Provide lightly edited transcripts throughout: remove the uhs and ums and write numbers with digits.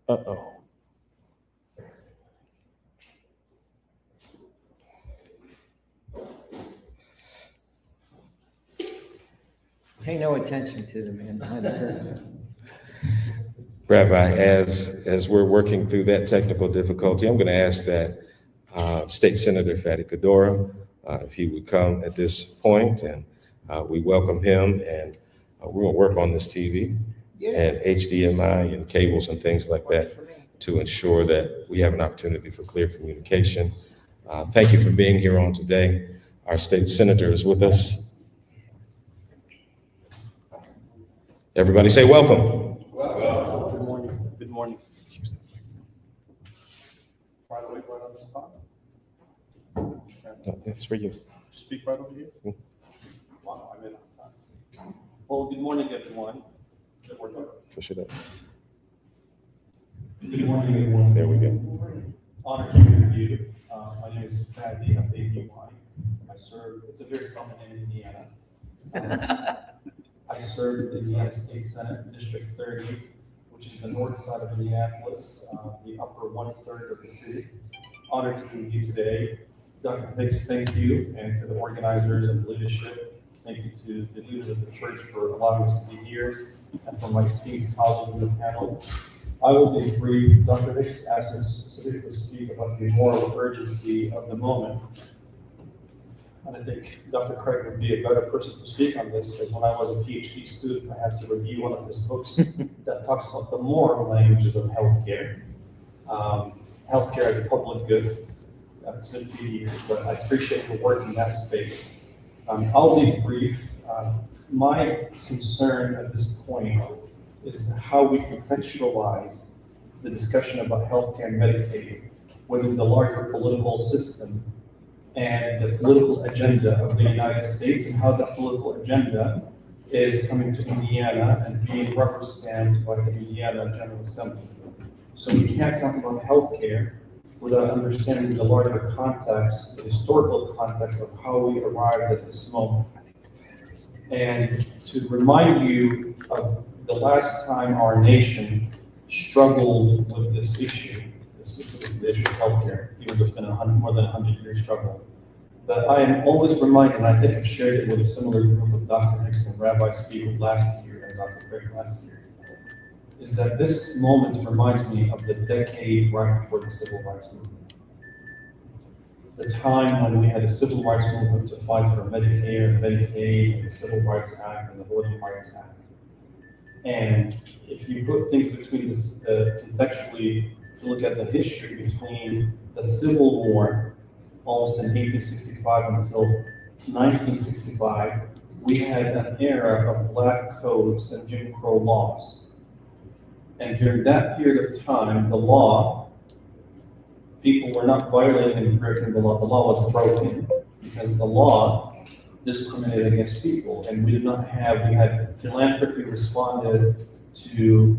Uh-oh. Pay no attention to the man behind the curtain. Rabbi, as we're working through that technical difficulty, I'm going to ask that State Senator Fatty Kadora, if he would come at this point, and we welcome him, and we're going to work on this TV and HDMI and cables and things like that to ensure that we have an opportunity for clear communication. Thank you for being here on today. Our state senator is with us. Everybody say welcome. Welcome. Good morning. Good morning. Right away, right on the spot. No, it's for you. Speak right over here. Wow, I made it on time. Well, good morning, everyone. For sure. Good morning, everyone. There we go. Honor to meet you. My name is Fadi, F-A-D-Y. I serve, it's a very common name in Indiana. I serve in the Indiana State Senate, District 30, which is the north side of Indianapolis, the upper 1/3 of the city. Honored to be with you today. Dr. Hicks, thank you, and to the organizers and leadership. Thank you to the leaders of the church for allowing us to be here, and for my esteemed colleagues in the panel. I will be brief. Dr. Hicks asked me to specifically speak about the moral urgency of the moment. And I think Dr. Craig would be a better person to speak on this, because when I was a PhD student, I had to review one of his books that talks about the moral languages of healthcare. Healthcare as a public good. It's been a few years, but I appreciate the work in that space. I'll be brief. My concern at this point is how we contextualize the discussion about healthcare and Medicaid within the larger political system and the political agenda of the United States, and how that political agenda is coming to Indiana and being represented by the Indiana General Assembly. So we can't talk about healthcare without understanding the larger context, the historical context of how we arrived at this moment. And to remind you of the last time our nation struggled with this issue, specifically the issue of healthcare, even though it's been more than 100-year struggle, that I am always reminded, and I think I've shared it with a similar group of Dr. Hicks and Rabbi Spiegel last year and Dr. Craig last year, is that this moment reminds me of the decade right before the Civil Rights Movement. The time when we had a Civil Rights Movement to fight for Medicare and Medicaid and the Civil Rights Act and the Voting Rights Act. And if you put things between this, contextually, if you look at the history between the Civil War, almost in 1865 until 1965, we had an era of black codes and Jim Crow laws. And during that period of time, the law, people were not violating and breaking the law. The law was broken because the law discriminated against people. And we had philanthropy responded to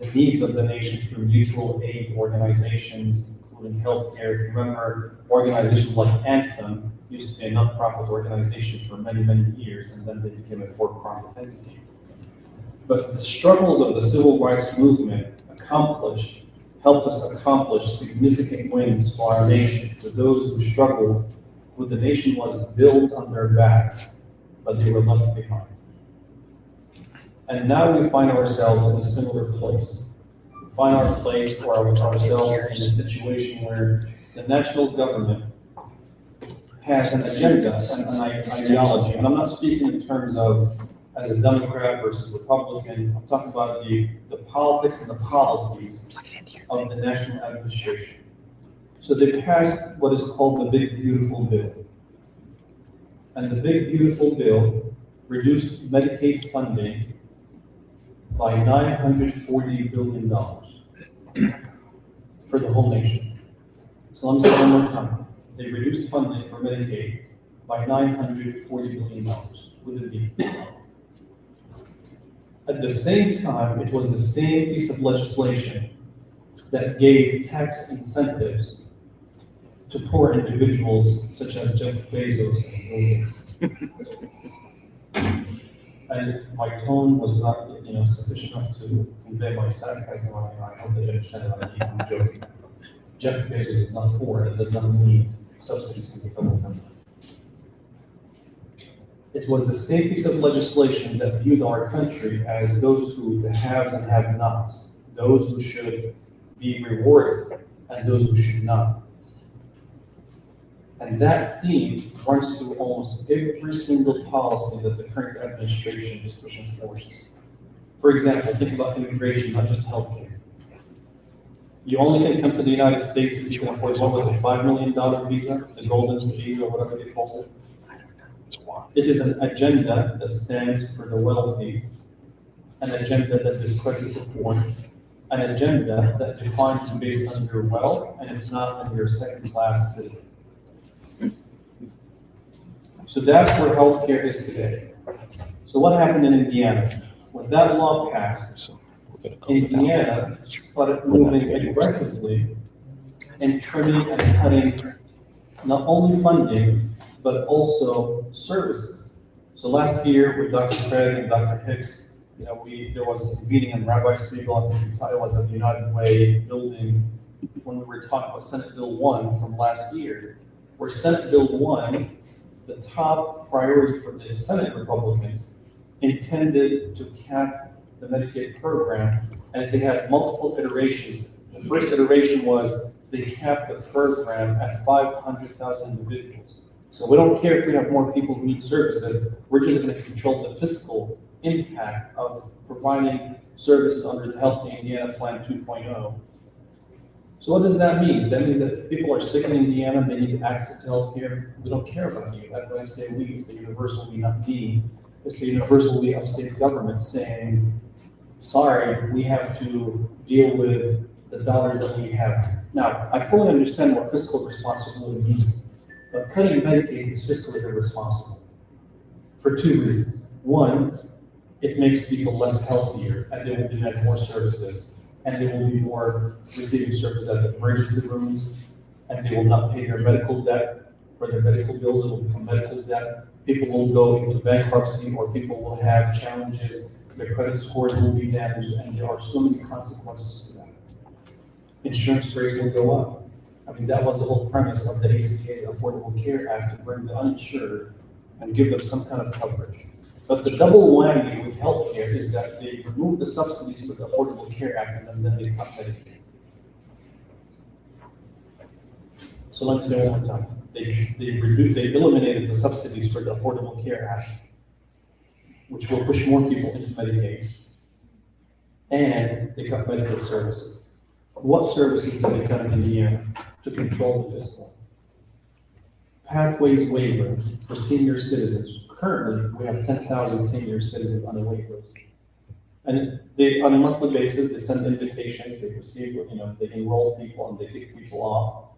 the needs of the nation through mutual aid organizations, including healthcare. If you remember, organizations like Anthem used to be a nonprofit organization for many, many years, and then they became a for-profit entity. But the struggles of the civil rights movement helped us accomplish significant wins for our nation, for those who struggled, who the nation was built on their backs, but they were left behind. And now we find ourselves in a similar place. We find ourselves in a situation where the national government has an agenda and an ideology. And I'm not speaking in terms of as a Democrat versus Republican. I'm talking about the politics and the policies of the national administration. So they passed what is called the Big Beautiful Bill. And the Big Beautiful Bill reduced Medicaid funding by $940 billion for the whole nation. So let me say one more time. they reduced funding for Medicaid by $940 million with a B. At the same time, it was the same piece of legislation that gave tax incentives to poor individuals such as Jeff Bezos and Bill Gates. And if my tone was not, sufficient enough to convey my sarcasm, I hope that you understand that I'm joking. Jeff Bezos is not poor and does not need subsidies from the federal government. It was the same piece of legislation that viewed our country as those who, the haves and have-nots, those who should be rewarded and those who should not. And that theme runs through almost every single policy that the current administration is pushing forward. For example, think about immigration, not just healthcare. You only can come to the United States if you can afford, what was it, $5 million visa, the golden visa, or whatever they call it. It is an agenda that stands for the wealthy, an agenda that discredits the poor, an agenda that defines you based on your wealth, and if not, on your second-class citizen. So that's where healthcare is today. So what happened in Indiana? When that law passed, Indiana started moving aggressively and trimming and cutting not only funding, but also services. So last year with Dr. Craig and Dr. Hicks, there was a convening in Rabbi Spiegel, I think it was at the United Way building, when we were talking about Senate Bill 1 from last year, where Senate Bill 1, the top priority for the Senate Republicans, intended to cap the Medicaid program, and they had multiple iterations. The first iteration was they capped the program at 500,000 individuals. So we don't care if we have more people who need services, we're just going to control the fiscal impact of providing services under the Healthy Indiana Plan 2.0. So what does that mean? That means that if people are sick in Indiana, they need access to healthcare, we don't care about you. That's when I say we, it's the universal we, not me. It's the universal we of state government saying, sorry, we have to deal with the dollars that we have. Now, I fully understand what fiscal responsibility means, but cutting Medicaid is fiscally irresponsible for two reasons. One, it makes people less healthier and they will demand more services. And they will be more receiving service at the emergency rooms, and they will not pay their medical debt or their medical bills. It will become medical debt. People will go into bankruptcy, or people will have challenges. Their credit scores will be damaged, and there are so many consequences to that. Insurance rates will go up. I mean, that was the whole premise of the ACA, Affordable Care Act, to bring the uninsured and give them some kind of coverage. But the double whammy with healthcare is that they remove the subsidies for the Affordable Care Act and then they cut Medicaid. So let me say one more time. They eliminated the subsidies for the Affordable Care Act, which will push more people into Medicaid, and they cut medical services. What services did they cut in Indiana to control the fiscal? Pathways waiver for senior citizens. Currently, we have 10,000 senior citizens on the wait list. And they, on a monthly basis, they send invitations, they receive, they enroll people and they kick people off.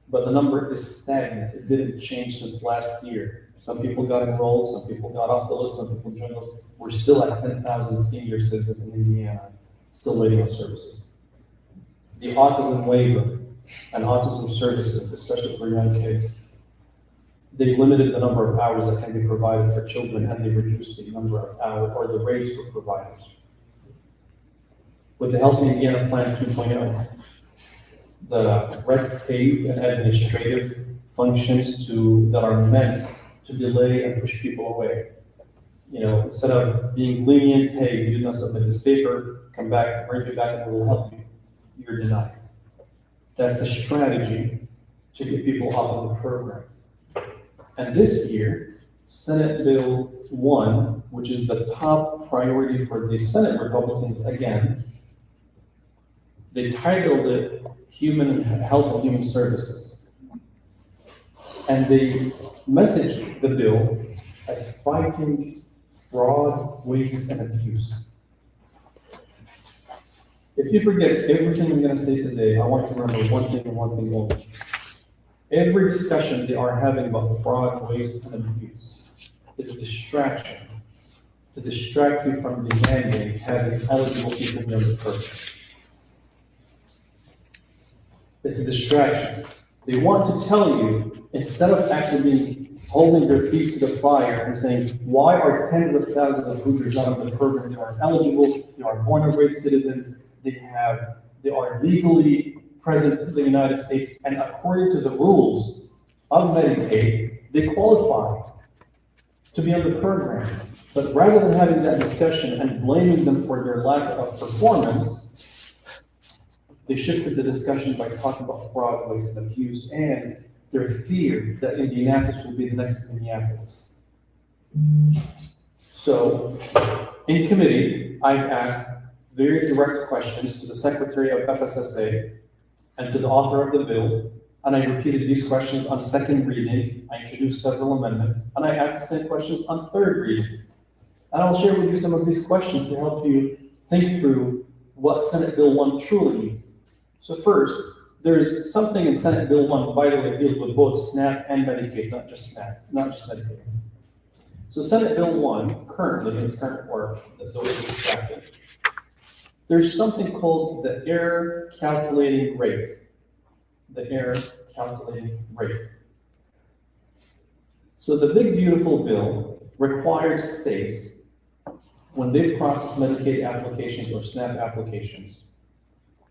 But the number is stagnant. It didn't change since last year. Some people got enrolled, some people got off the list, some people joined us. We're still at 10,000 senior citizens in Indiana, still waiting on services. The autism waiver and autism services, especially for young kids, they limited the number of hours that can be provided for children, and they reduced the number of hours or the rates for providers. With the Healthy Indiana Plan 2.0, the red tape and administrative functions that are meant to delay and push people away. Instead of being lenient, hey, you did not submit this paper, come back, bring it back, and we will help you. You're denied. That's a strategy to get people off of the program. And this year, Senate Bill 1, which is the top priority for the Senate Republicans again, they titled it Human Health and Human Services. And they messaged the bill as fighting fraud, waste, and abuse. If you forget everything I'm going to say today, I want you to remember one thing and one thing only. Every discussion they are having about fraud, waste, and abuse is a distraction to distract you from demanding having eligible people be on the program. It's a distraction. They want to tell you, instead of actually holding their feet to the fire and saying, why are tens of thousands of Hoosiers not on the program? They are eligible, they are born and raised citizens, they are legally present in the United States, and according to the rules of Medicaid, they qualify to be on the program. But rather than having that discussion and blaming them for their lack of performance, they shifted the discussion by talking about fraud, waste, and abuse, and their fear that Indianapolis will be the next Minneapolis. So, in committee, I've asked very direct questions to the Secretary of FSSA and to the author of the bill, and I repeated these questions on second reading. I introduced several amendments, and I asked the same questions on third reading. And I'll share with you some of these questions to help you think through what Senate Bill 1 truly means. So first, there's something in Senate Bill 1, by the way, that deals with both SNAP and Medicaid, not just Medicaid. So Senate Bill 1, currently, in its current form, that those are extracted, there's something called the error calculating rate. The error calculating rate. So the big beautiful bill requires states, when they process Medicaid applications or SNAP applications,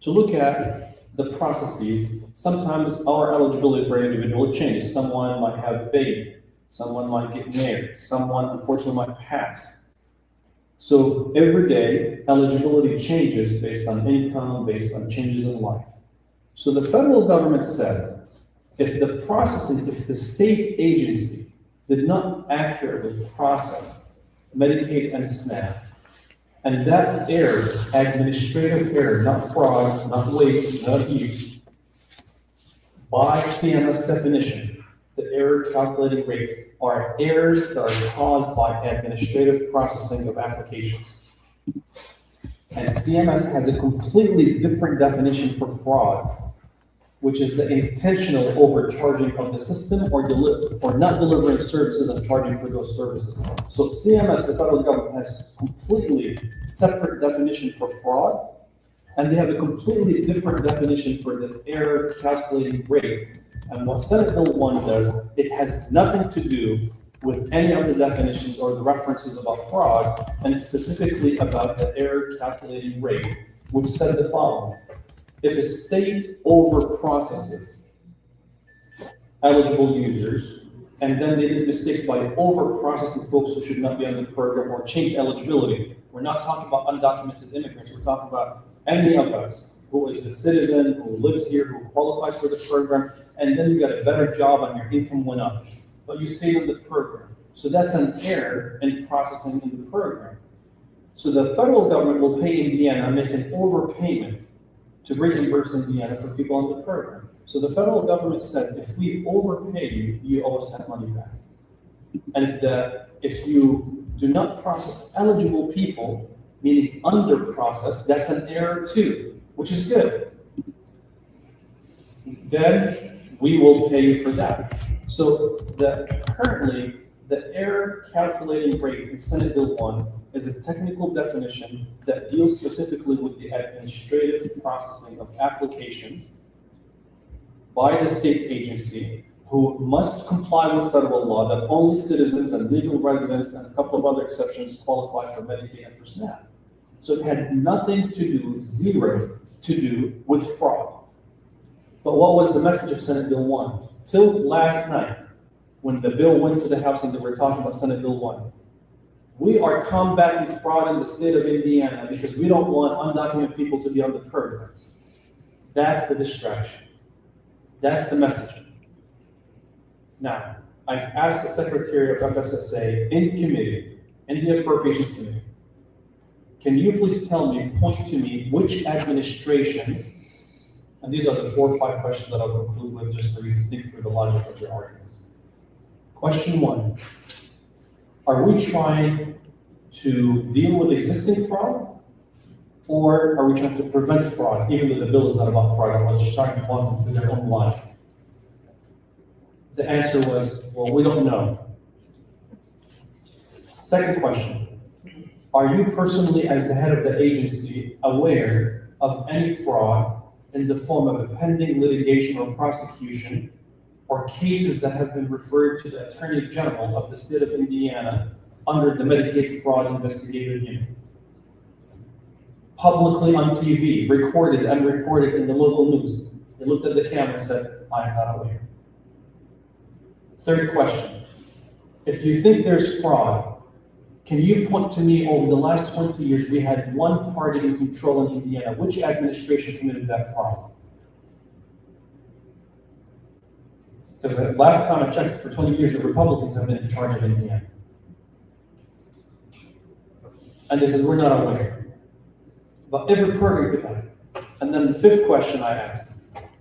to look at the processes. Sometimes our eligibility for an individual changes. Someone might have a baby, someone might get married, someone unfortunately might pass. So every day, eligibility changes based on income, based on changes in life. So the federal government said, if the state agency did not accurately process Medicaid and SNAP, and that error, administrative error, not fraud, not waste, not abuse, by CMS definition, the error calculating rate are errors that are caused by administrative processing of applications. And CMS has a completely different definition for fraud, which is the intentional overcharging of the system or not delivering services and charging for those services. So CMS, the federal government, has completely separate definition for fraud, and they have a completely different definition for the error calculating rate. And what Senate Bill 1 does, it has nothing to do with any of the definitions or the references about fraud, and it's specifically about the error calculating rate, which said the following. If a state over-processes eligible users, and then they did mistakes by over-processing folks who should not be on the program or change eligibility, we're not talking about undocumented immigrants, we're talking about any of us who is a citizen, who lives here, who qualifies for the program, and then you got a better job and your income went up, but you stayed in the program. So that's an error in processing in the program. So the federal government will pay Indiana, make an overpayment to reimburse Indiana for people on the program. So the federal government said, if we overpay you, you owe us that money back. And if you do not process eligible people, meaning under process, that's an error too, which is good. Then we will pay you for that. So currently, the error calculating rate in Senate Bill 1 is a technical definition that deals specifically with the administrative processing of applications by the state agency, who must comply with federal law that only citizens and legal residents and a couple of other exceptions qualify for Medicaid and for SNAP. So it had nothing to do, zero to do with fraud. But what was the message of Senate Bill 1? Till last night, when the bill went to the House and they were talking about Senate Bill 1, we are combating fraud in the state of Indiana because we don't want undocumented people to be on the program. That's the distraction. That's the messaging. Now, I've asked the Secretary of FSSA in committee, in the Appropriations Committee, can you please tell me, point to me, which administration, and these are the 4 or 5 questions that I'll conclude with just for you to think through the logic of your arguments. Question 1. Are we trying to deal with existing fraud, or are we trying to prevent fraud, even though the bill is not about fraud? I was just trying to walk them through their own logic. The answer was, well, we don't know. Second question, are you personally, as the head of the agency, aware of any fraud in the form of a pending litigation or prosecution or cases that have been referred to the Attorney General of the state of Indiana under the Medicaid Fraud Investigative Unit? Publicly on TV, recorded and reported in the local news. They looked at the camera and said, I'm not aware. Third question, if you think there's fraud, can you point to me over the last 20 years, we had one party in control in Indiana. Which administration committed that fraud? Because the last time I checked, for 20 years, the Republicans have been in charge of Indiana. And they said, we're not aware. But every program could have. And then the fifth question I asked,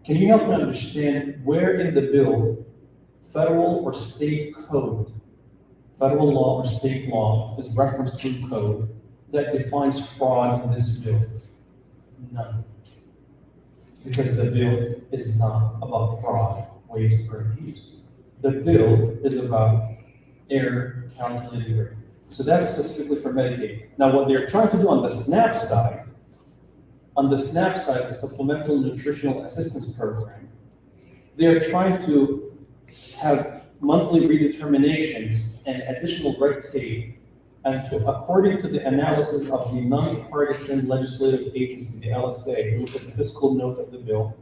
can you help me understand where in the bill, federal or state code, federal law or state law is referenced to code that defines fraud in this bill? None. Because the bill is not about fraud, waste, or abuse. The bill is about error calculated rate. So that's specifically for Medicaid. Now, what they're trying to do on the SNAP side, the Supplemental Nutritional Assistance Program, they're trying to have monthly redeterminations and additional red tape, and according to the analysis of the nonpartisan legislative agency, the LSA, if you look at the fiscal note of the bill,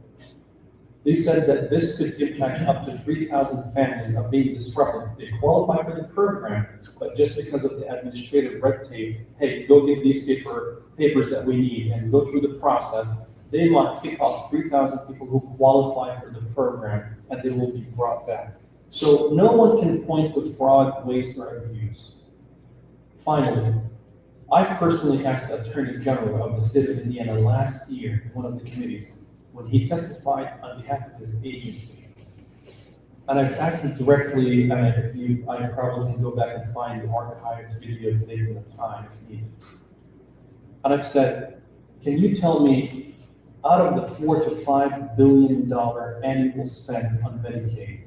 they said that this could impact up to 3,000 families of being disrupted. They qualify for the program, but just because of the administrative red tape, hey, go get these papers that we need and go through the process, they might kick off 3,000 people who qualify for the program, and they will be brought back. So no one can point to fraud, waste, or abuse. Finally, I've personally asked the Attorney General of the state of Indiana last year in one of the committees when he testified on behalf of his agency. And I've asked him directly, and I probably can go back and find the archived video date and the time if needed. And I've said, can you tell me, out of the $4 to $5 billion annual spend on Medicaid,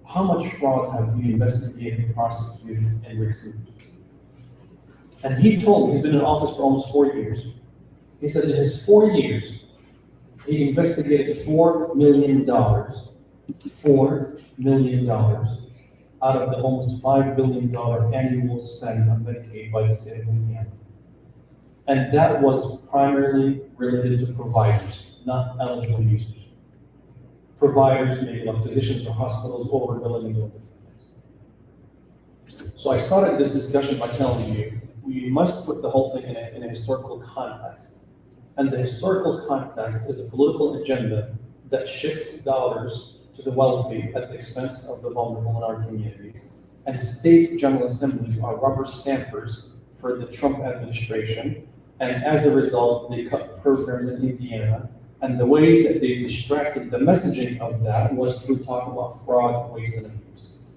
how much fraud have you investigated, prosecuted, and recouped? And he told me, he's been in office for almost 4 years. He said in his 4 years, he investigated $4 million, $4 million out of the almost $5 billion annual spend on Medicaid by the state of Indiana. And that was primarily related to providers, not eligible users. Providers, maybe like physicians or hospitals, overbilling and doing different things. So I started this discussion by telling you, we must put the whole thing in a historical context. And the historical context is a political agenda that shifts dollars to the wealthy at the expense of the vulnerable in our communities. And state general assemblies are rubber stampers for the Trump administration. And as a result, they cut programs in Indiana. And the way that they distracted the messaging of that was to talk about fraud, waste, and abuse.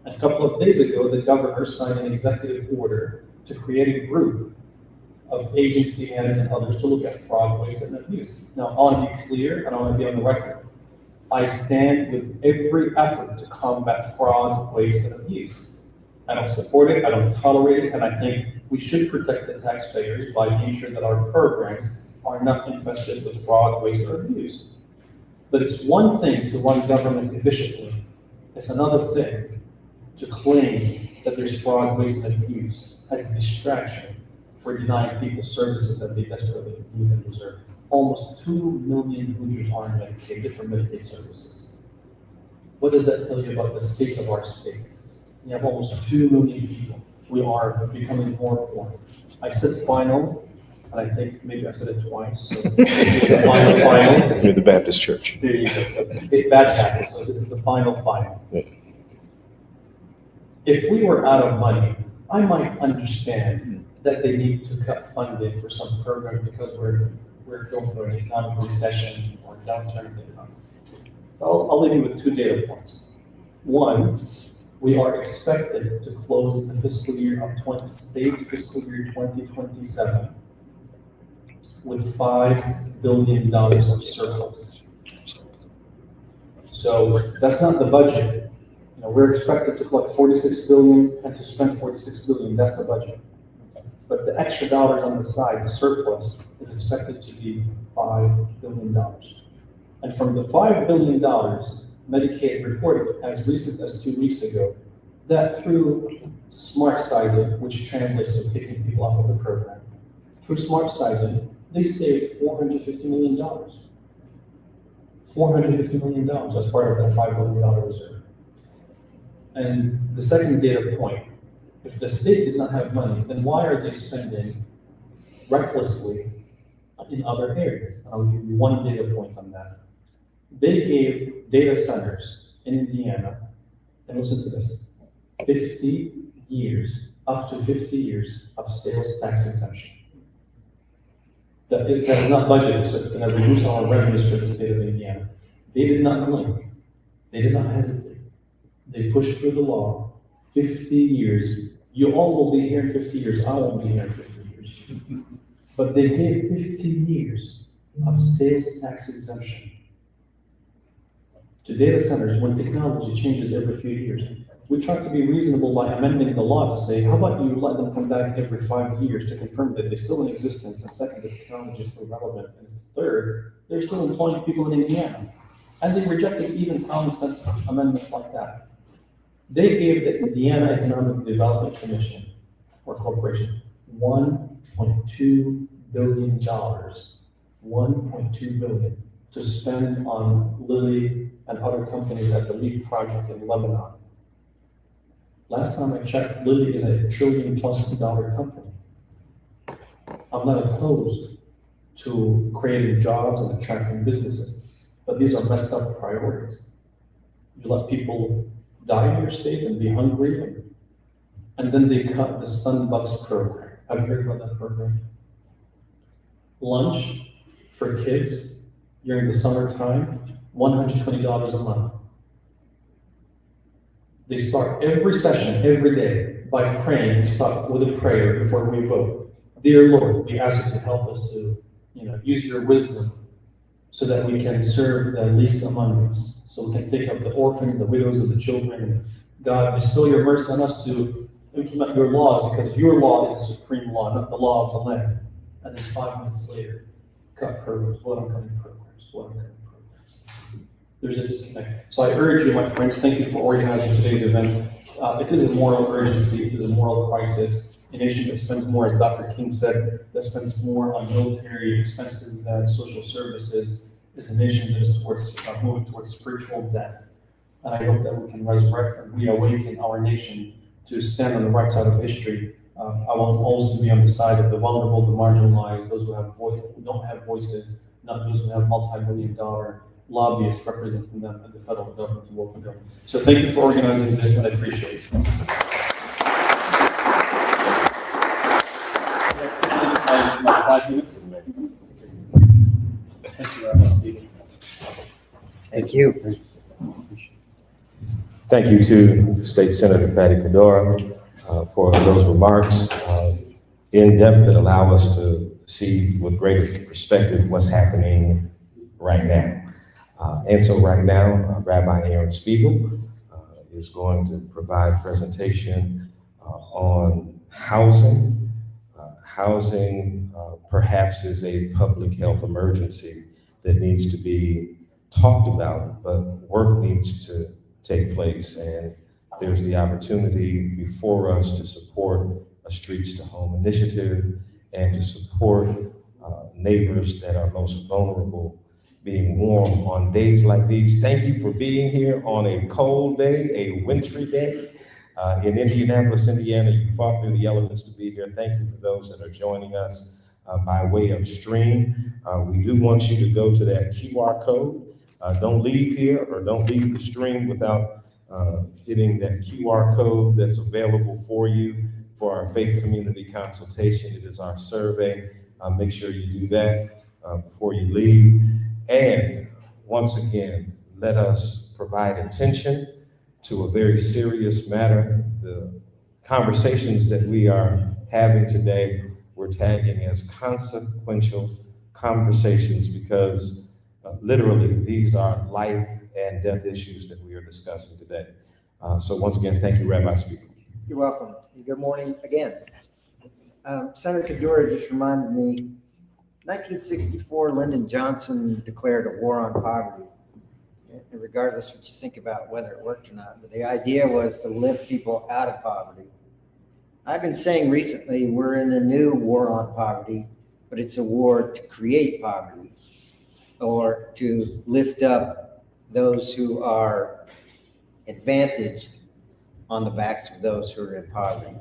And a couple of days ago, the governor signed an executive order to create a group of agency heads and others to look at fraud, waste, and abuse. Now, I want to be clear, and I want to be on the record. I stand with every effort to combat fraud, waste, and abuse. I don't support it, I don't tolerate it, and I think we should protect the taxpayers by making sure that our programs are not infested with fraud, waste, or abuse. But it's one thing to run government efficiently. It's another thing to claim that there's fraud, waste, and abuse as a distraction for denying people services that they desperately need and deserve. Almost 2 million Hoosiers are in Medicaid, different Medicaid services. What does that tell you about the state of our state? We have almost 2 million people. We are becoming more poor. I said final, and I think maybe I said it twice. So this is the final. You're the Baptist church. There you go. So it's bad tackle, so this is the final. Yeah. If we were out of money, I might understand that they need to cut funding for some program because we're going through an economic recession or downturn in the economy. I'll leave you with 2 data points. One, we are expected to close the fiscal year of state fiscal year 2027 with $5 billion of surplus. So that's not the budget. We're expected to collect 46 billion and to spend 46 billion, that's the budget. But the extra dollars on the side, the surplus, is expected to be $5 billion. And from the $5 billion, Medicaid reported as recent as 2 weeks ago that through smart sizing, which translates to picking people off of the program, through smart sizing, they saved $450 million. $450 million as part of that $5 billion reserve. And the second data point, if the state did not have money, then why are they spending recklessly in other areas? I'll give you one data point on that. They gave data centers in Indiana, and listen to this, 50 years, up to 50 years of sales tax exemption. That is not budgeted, so it's going to reduce our revenues for the state of Indiana. They did not blink. They did not hesitate. They pushed through the law. 50 years. You all will be here in 50 years. I won't be here in 50 years. But they gave 50 years of sales tax exemption to data centers when technology changes every few years. We try to be reasonable by amending the law to say, how about you let them come back every 5 years to confirm that they're still in existence, and second, the technology is still relevant, and third, they're still employing people in Indiana. And they rejected even common sense amendments like that. They gave the Indiana Economic Development Commission, or corporation, $1.2 billion, $1.2 billion to spend on Lilly and other companies at the LEAP project in Lebanon. Last time I checked, Lilly is a $1 trillion+ company. I'm not opposed to creating jobs and attracting businesses, but these are messed up priorities. You let people die in your state and be hungry, and then they cut the Sunbucks program. Have you heard about that program? Lunch for kids during the summertime, $120 a month. They start every session, every day, by praying. We start with a prayer before we vote. Dear Lord, we ask you to help us to, use your wisdom so that we can serve the least among us, so we can take up the orphans, the widows, and the children. God, bestow your mercy on us to implement your laws, because your law is the supreme law, not the law of the land. And then 5 minutes later, cut programs, vote on cutting programs, vote on cutting programs. There's a disconnect. So I urge you, my friends, thank you for organizing today's event. It is a moral urgency, it is a moral crisis. A nation that spends more, as Dr. King said, that spends more on military expenses than social services is a nation that is moving towards spiritual death. And I hope that we can resurrect and reawaken our nation to stand on the right side of history. I want always to be on the side of the vulnerable, the marginalized, those who don't have voices, not those who have multi-million-dollar lobbyists representing them at the federal government and local government. So thank you for organizing this, and I appreciate it. About 5 minutes. Thank you, Rabbi Stephen. Thank you. Thank you to State Senator Fatty Cadora for those remarks in depth that allow us to see with greater perspective what's happening right now. And so right now, Rabbi Aaron Spiegel is going to provide a presentation on housing. Housing perhaps is a public health emergency that needs to be talked about, but work needs to take place. And there's the opportunity before us to support a Streets to Home initiative and to support neighbors that are most vulnerable being warm on days like these. Thank you for being here on a cold day, a wintry day. In Indianapolis, Indiana, you fought through the elements to be here. Thank you for those that are joining us by way of stream. We do want you to go to that QR code. Don't leave here or don't leave the stream without hitting that QR code that's available for you for our faith community consultation. It is our survey. Make sure you do that before you leave. And once again, let us provide attention to a very serious matter. The conversations that we are having today, we're tagging as consequential conversations because literally these are life and death issues that we are discussing today. So once again, thank you, Rabbi Speaker. You're welcome. Good morning again. Senator Kadura just reminded me, 1964, Lyndon Johnson declared a war on poverty. And regardless of what you think about whether it worked or not, but the idea was to lift people out of poverty. I've been saying recently we're in a new war on poverty, but it's a war to create poverty or to lift up those who are advantaged on the backs of those who are in poverty.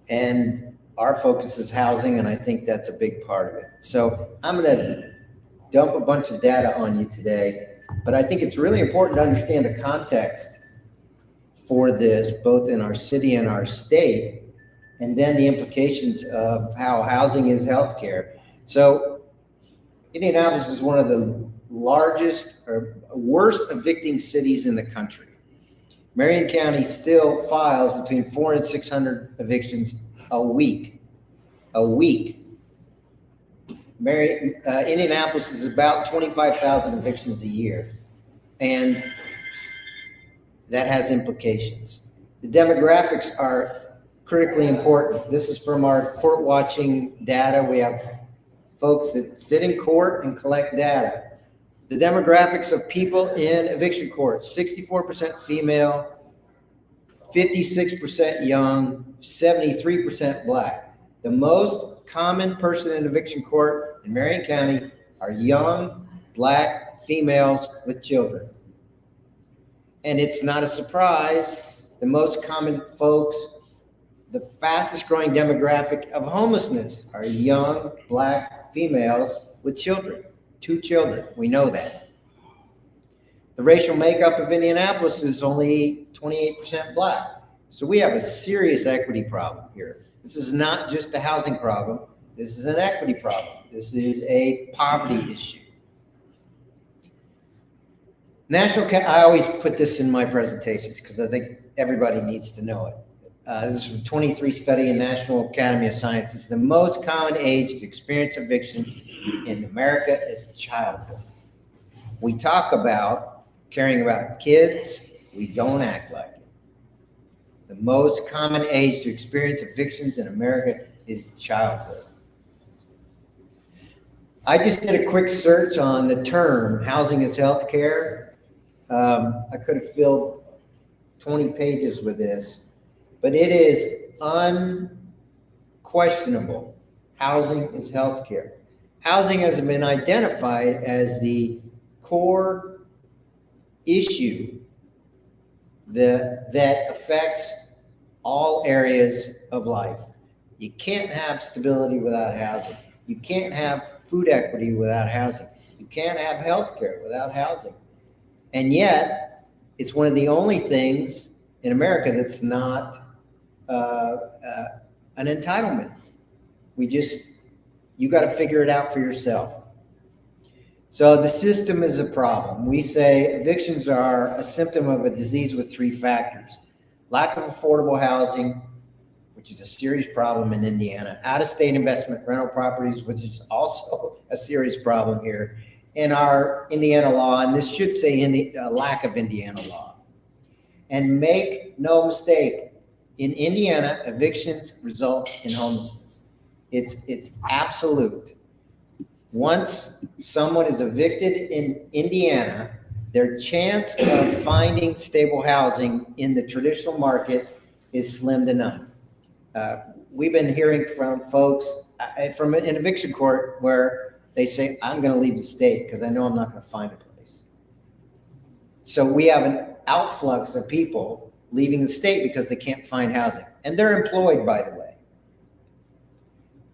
And our focus is housing, and I think that's a big part of it. So I'm going to dump a bunch of data on you today, but I think it's really important to understand the context for this, both in our city and our state, and then the implications of how housing is healthcare. So Indianapolis is one of the largest or worst evicting cities in the country. Marion County still files between 400 and 600 evictions a week. Indianapolis is about 25,000 evictions a year, and that has implications. The demographics are critically important. This is from our court watching data. We have folks that sit in court and collect data. The demographics of people in eviction court: 64% female, 56% young, 73% Black. The most common person in eviction court in Marion County are young Black females with children. And it's not a surprise, the most common folks, the fastest growing demographic of homelessness are young Black females with children, 2 children. We know that. The racial makeup of Indianapolis is only 28% Black. So we have a serious equity problem here. This is not just a housing problem. This is an equity problem. This is a poverty issue. I always put this in my presentations because I think everybody needs to know it. This is from 23 study in National Academy of Sciences. The most common age to experience eviction in America is childhood. We talk about caring about kids. We don't act like it. The most common age to experience evictions in America is childhood. I just did a quick search on the term housing is healthcare. I could have filled 20 pages with this, but it is unquestionable. Housing is healthcare. Housing has been identified as the core issue that affects all areas of life. You can't have stability without housing. You can't have food equity without housing. You can't have healthcare without housing. And yet, it's one of the only things in America that's not an entitlement. You got to figure it out for yourself. So the system is a problem. We say evictions are a symptom of a disease with 3 factors: lack of affordable housing, which is a serious problem in Indiana; out-of-state investment rental properties, which is also a serious problem here; in our Indiana law, and this should say lack of Indiana law. And make no mistake, in Indiana, evictions result in homelessness. It's absolute. Once someone is evicted in Indiana, their chance of finding stable housing in the traditional market is slim to none. We've been hearing from folks from an eviction court where they say, I'm going to leave the state because I know I'm not going to find a place. So we have an outflux of people leaving the state because they can't find housing. And they're employed, by the way.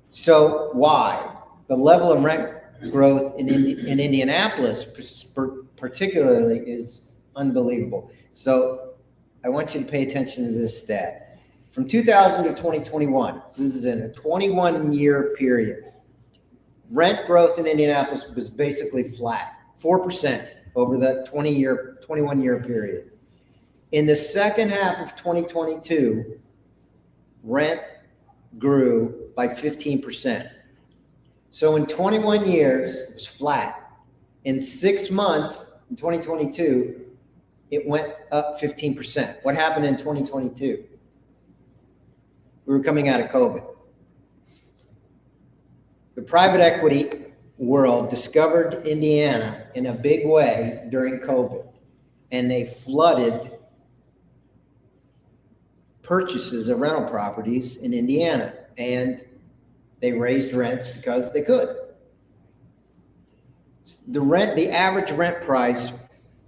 So why? The level of rent growth in Indianapolis particularly is unbelievable. So I want you to pay attention to this stat. From 2000 to 2021, this is in a 21-year period, rent growth in Indianapolis was basically flat, 4% over the 21-year period. In the second half of 2022, rent grew by 15%. So in 21 years, it was flat. In 6 months, In 2022, it went up 15%. What happened in 2022? We were coming out of COVID. The private equity world discovered Indiana in a big way during COVID, and they flooded purchases of rental properties in Indiana, and they raised rents because they could. The average rent price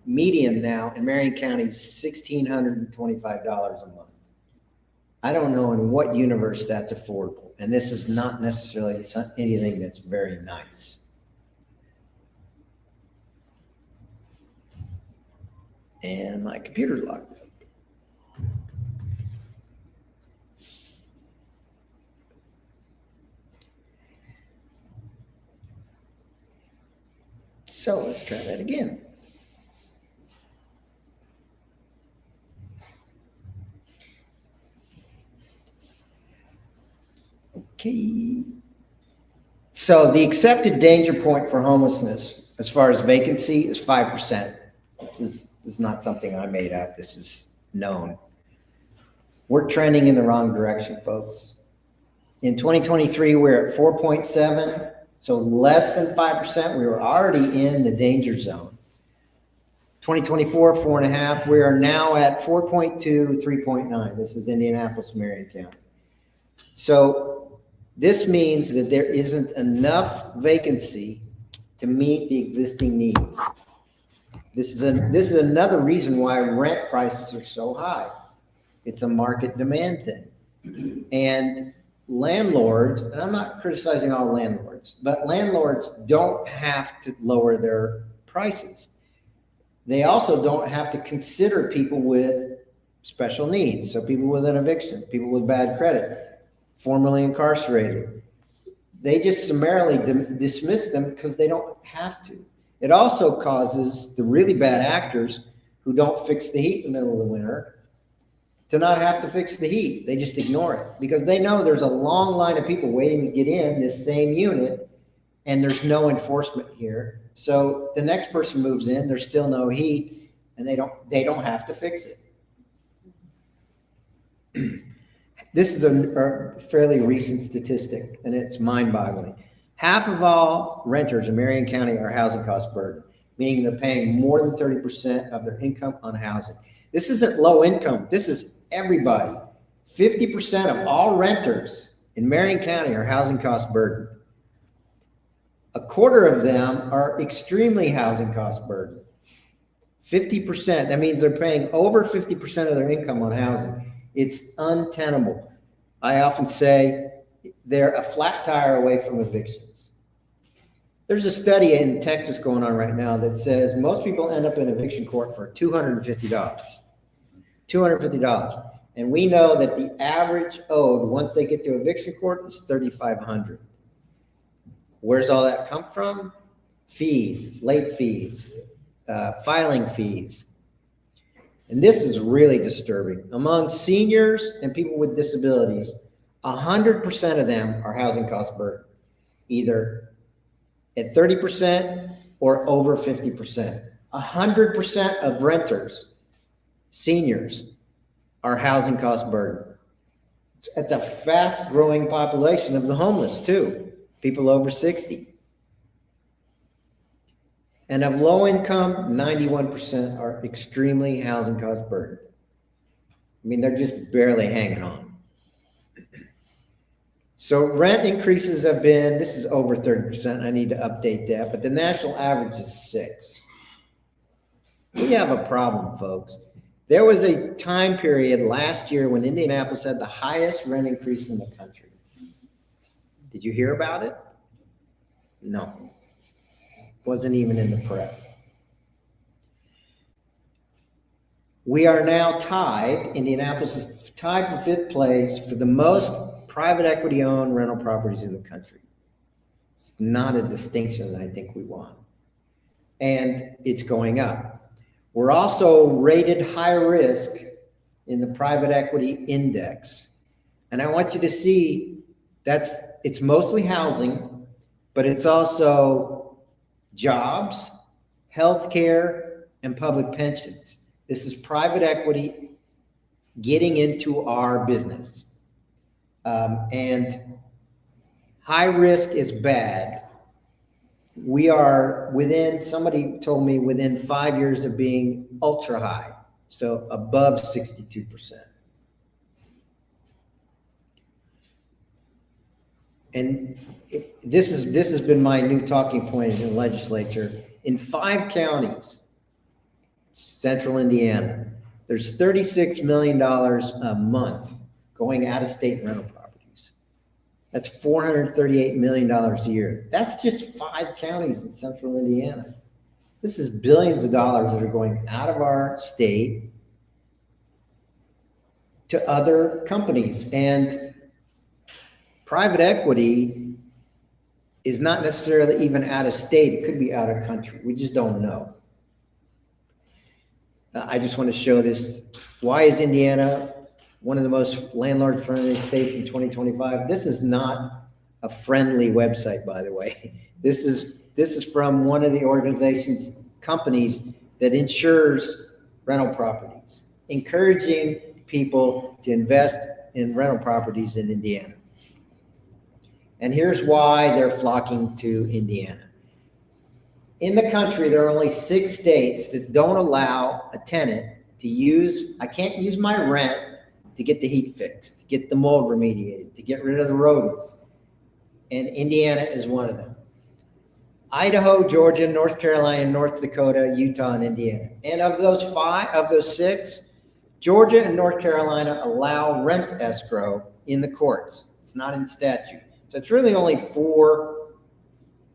median now in Marion County is $1,625 a month. I don't know in what universe that's affordable, and this is not necessarily anything that's very nice. And my computer's locked up. So let's try that again. Okay. So the accepted danger point for homelessness as far as vacancy is 5%. This is not something I made up. This is known. We're trending in the wrong direction, folks. In 2023, we're at 4.7, so less than 5%. We were already in the danger zone. 2024, 4.5. We are now at 4.2, 3.9. This is Indianapolis, Marion County. So this means that there isn't enough vacancy to meet the existing needs. This is another reason why rent prices are so high. It's a market demand thing. And landlords, and I'm not criticizing all landlords, but landlords don't have to lower their prices. They also don't have to consider people with special needs. So people with an eviction, people with bad credit, formerly incarcerated. They just summarily dismiss them because they don't have to. It also causes the really bad actors who don't fix the heat in the middle of the winter to not have to fix the heat. They just ignore it because they know there's a long line of people waiting to get in this same unit and there's no enforcement here. So the next person moves in, there's still no heat, and they don't have to fix it. This is a fairly recent statistic, and it's mind-boggling. Half of all renters in Marion County are housing cost burden, meaning they're paying more than 30% of their income on housing. This isn't low income. This is everybody. 50% of all renters in Marion County are housing cost burden. A quarter of them are extremely housing cost burden. 50%, that means they're paying over 50% of their income on housing. It's untenable. I often say they're a flat tire away from evictions. There's a study in Texas going on right now that says most people end up in eviction court for $250. $250. And we know that the average owed once they get to eviction court is $3,500. Where's all that come from? Fees, late fees, filing fees. And this is really disturbing. Among seniors and people with disabilities, 100% of them are housing cost burden, either at 30% or over 50%. 100% of renters, seniors, are housing cost burden. It's a fast growing population of the homeless too. People over 60. And of low income, 91% are extremely housing cost burden. I mean, they're just barely hanging on. So rent increases have been, this is over 30%. I need to update that, but the national average is 6%. We have a problem, folks. There was a time period last year when Indianapolis had the highest rent increase in the country. Did you hear about it? No. Wasn't even in the press. We are now tied. Indianapolis is tied for 5th place for the most private equity owned rental properties in the country. It's not a distinction that I think we want. And it's going up. We're also rated high risk in the private equity index. And I want you to see it's mostly housing, but it's also jobs, healthcare, and public pensions. This is private equity getting into our business. And high risk is bad. We are within, somebody told me, within 5 years of being ultra high, so above 62%. And this has been my new talking point in the legislature. In 5 counties, central Indiana, there's $36 million a month going out of state rental properties. That's $438 million a year. That's just 5 counties in central Indiana. This is billions of dollars that are going out of our state to other companies. And private equity is not necessarily even out of state. It could be out of country. We just don't know. I just want to show this. Why is Indiana one of the most landlord-friendly states in 2025? This is not a friendly website, by the way. This is from one of the organization's companies that insures rental properties, encouraging people to invest in rental properties in Indiana. And here's why they're flocking to Indiana. In the country, there are only 6 states that don't allow a tenant to use, I can't use my rent to get the heat fixed, to get the mold remediated, to get rid of the rodents. And Indiana is one of them. Idaho, Georgia, North Carolina, North Dakota, Utah, and Indiana. And of those 6, Georgia and North Carolina allow rent escrow in the courts. It's not in statute. So it's really only 4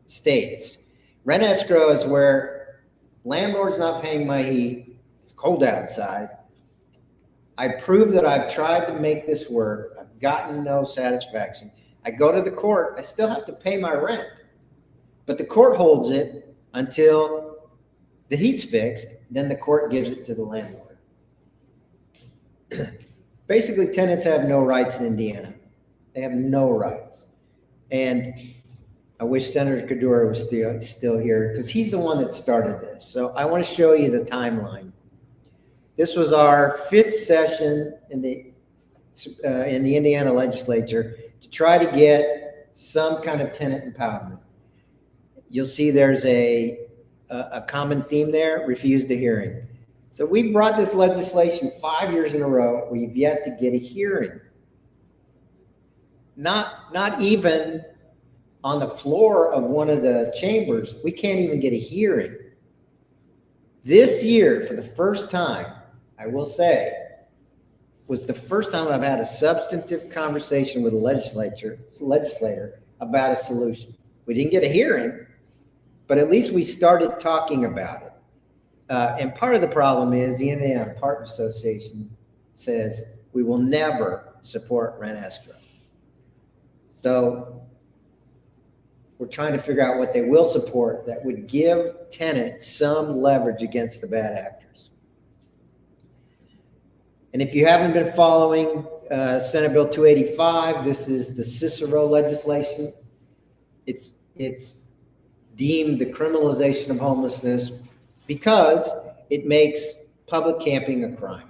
states. Rent escrow is where landlord's not paying my heat. It's cold outside. I prove that I've tried to make this work. I've gotten no satisfaction. I go to the court. I still have to pay my rent. But the court holds it until the heat's fixed. Then the court gives it to the landlord. Basically, tenants have no rights in Indiana. They have no rights. And I wish Senator Kadura was still here because he's the one that started this. So I want to show you the timeline. This was our 5th session in the Indiana legislature to try to get some kind of tenant empowerment. You'll see there's a common theme there: refused a hearing. So we brought this legislation 5 years in a row. We've yet to get a hearing. Not even on the floor of one of the chambers. We can't even get a hearing. This year, for the first time, I will say, was the first time I've had a substantive conversation with a legislator about a solution. We didn't get a hearing, but at least we started talking about it. And part of the problem is the Indiana Apartment Association says we will never support rent escrow. So we're trying to figure out what they will support that would give tenants some leverage against the bad actors. And if you haven't been following Senate Bill 285, this is the Cicero legislation. It's deemed the criminalization of homelessness because it makes public camping a crime,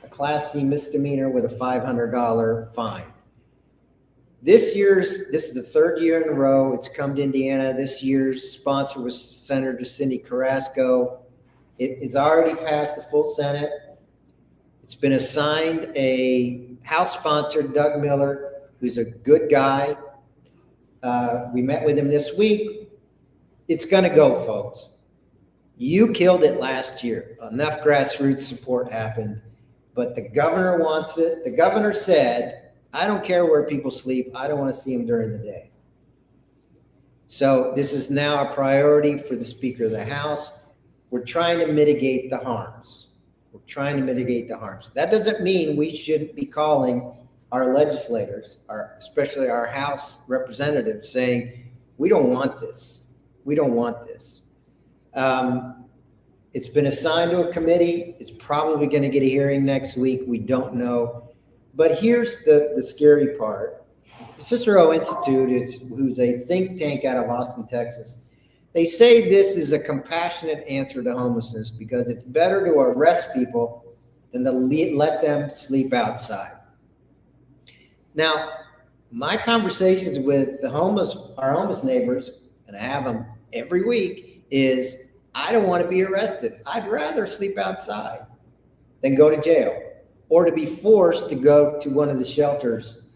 a Class C misdemeanor with a $500 fine. This is the 3rd year in a row it's come to Indiana. This year's sponsor was Senator Cindy Carrasco. It is already passed the full Senate. It's been assigned a House sponsor, Doug Miller, who's a good guy. We met with him this week. It's going to go, folks. You killed it last year. Enough grassroots support happened, but the governor wants it. The governor said, I don't care where people sleep. I don't want to see them during the day. So this is now a priority for the Speaker of the House. We're trying to mitigate the harms. That doesn't mean we shouldn't be calling our legislators, especially our House representatives, saying, we don't want this. It's been assigned to a committee. It's probably going to get a hearing next week. We don't know. But here's the scary part. The Cicero Institute, who's a think tank out of Austin, Texas, They say this is a compassionate answer to homelessness because it's better to arrest people than to let them sleep outside. Now, my conversations with our homeless neighbors, and I have them every week, is I don't want to be arrested. I'd rather sleep outside than go to jail or to be forced to go to one of the shelters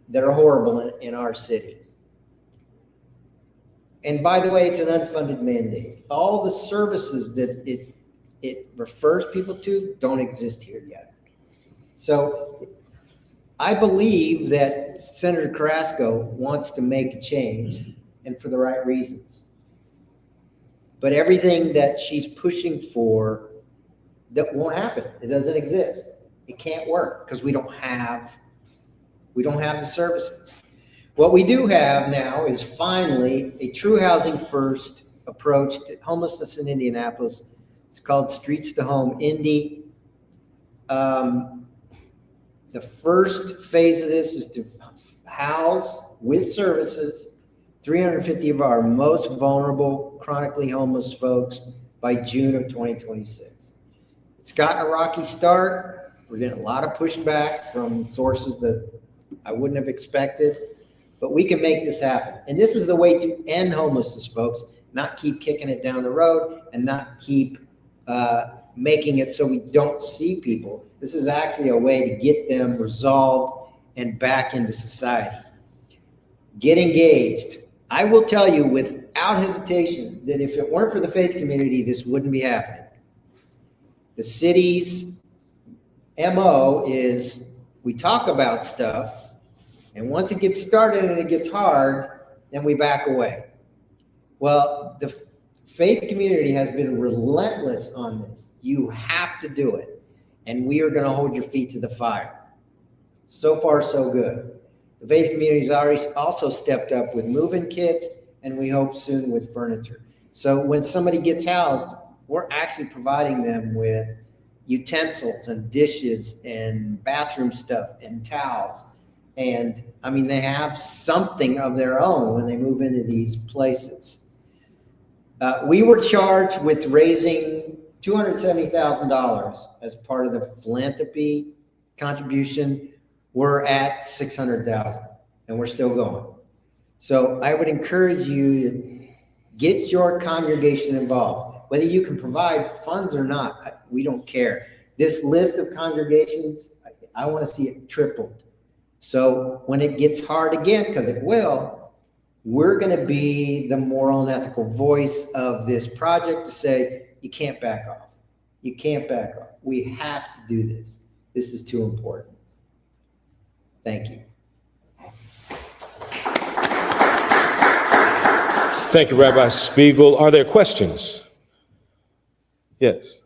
that are horrible in our city. And by the way, it's an unfunded mandate. All the services that it refers people to don't exist here yet. So I believe that Senator Carrasco wants to make a change, and for the right reasons. But everything that she's pushing for, that won't happen. It doesn't exist. It can't work because we don't have the services. What we do have now is finally a true housing first approach to homelessness in Indianapolis. It's called Streets to Home Indy. The first phase of this is to house with services 350 of our most vulnerable chronically homeless folks by June of 2026. It's gotten a rocky start. We're getting a lot of pushback from sources that I wouldn't have expected, but we can make this happen. And this is the way to end homelessness, folks, not keep kicking it down the road and not keep making it so we don't see people. This is actually a way to get them resolved and back into society. Get engaged. I will tell you without hesitation that if it weren't for the faith community, this wouldn't be happening. The city's MO is we talk about stuff, and once it gets started and it gets hard, then we back away. Well, the faith community has been relentless on this. You have to do it. And we are going to hold your feet to the fire. So far, so good. The faith community has already also stepped up with move-in kits, and we hope soon with furniture. So when somebody gets housed, we're actually providing them with utensils and dishes and bathroom stuff and towels. And I mean, they have something of their own when they move into these places. We were charged with raising $270,000 as part of the philanthropy contribution. We're at $600,000 and we're still going. So I would encourage you to get your congregation involved. Whether you can provide funds or not, we don't care. This list of congregations, I want to see it tripled. So when it gets hard again, because it will, we're going to be the moral and ethical voice of this project to say, you can't back off. You can't back off. We have to do this. This is too important. Thank you. Thank you, Rabbi Spiegel. Are there questions? Yes.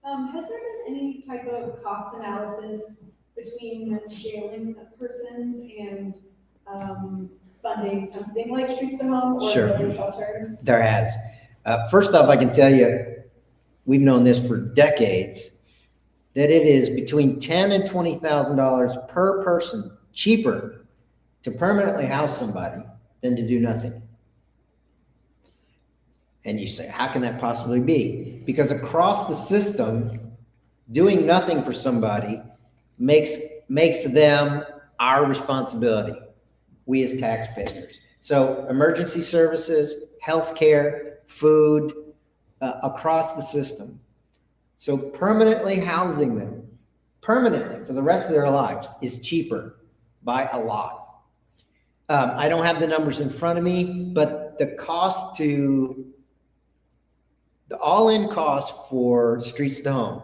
Has there been any type of cost analysis between jailing persons and funding something like Streets to Home or Sure. building shelters? There has. First off, I can tell you, we've known this for decades, that it is between $10,000 and $20,000 per person cheaper to permanently house somebody than to do nothing. And you say, how can that possibly be? Because across the system, doing nothing for somebody makes them our responsibility, we as taxpayers. So emergency services, healthcare, food, across the system. So permanently housing them, permanently for the rest of their lives, is cheaper by a lot. I don't have the numbers in front of me, but the all-in cost for Streets to Home,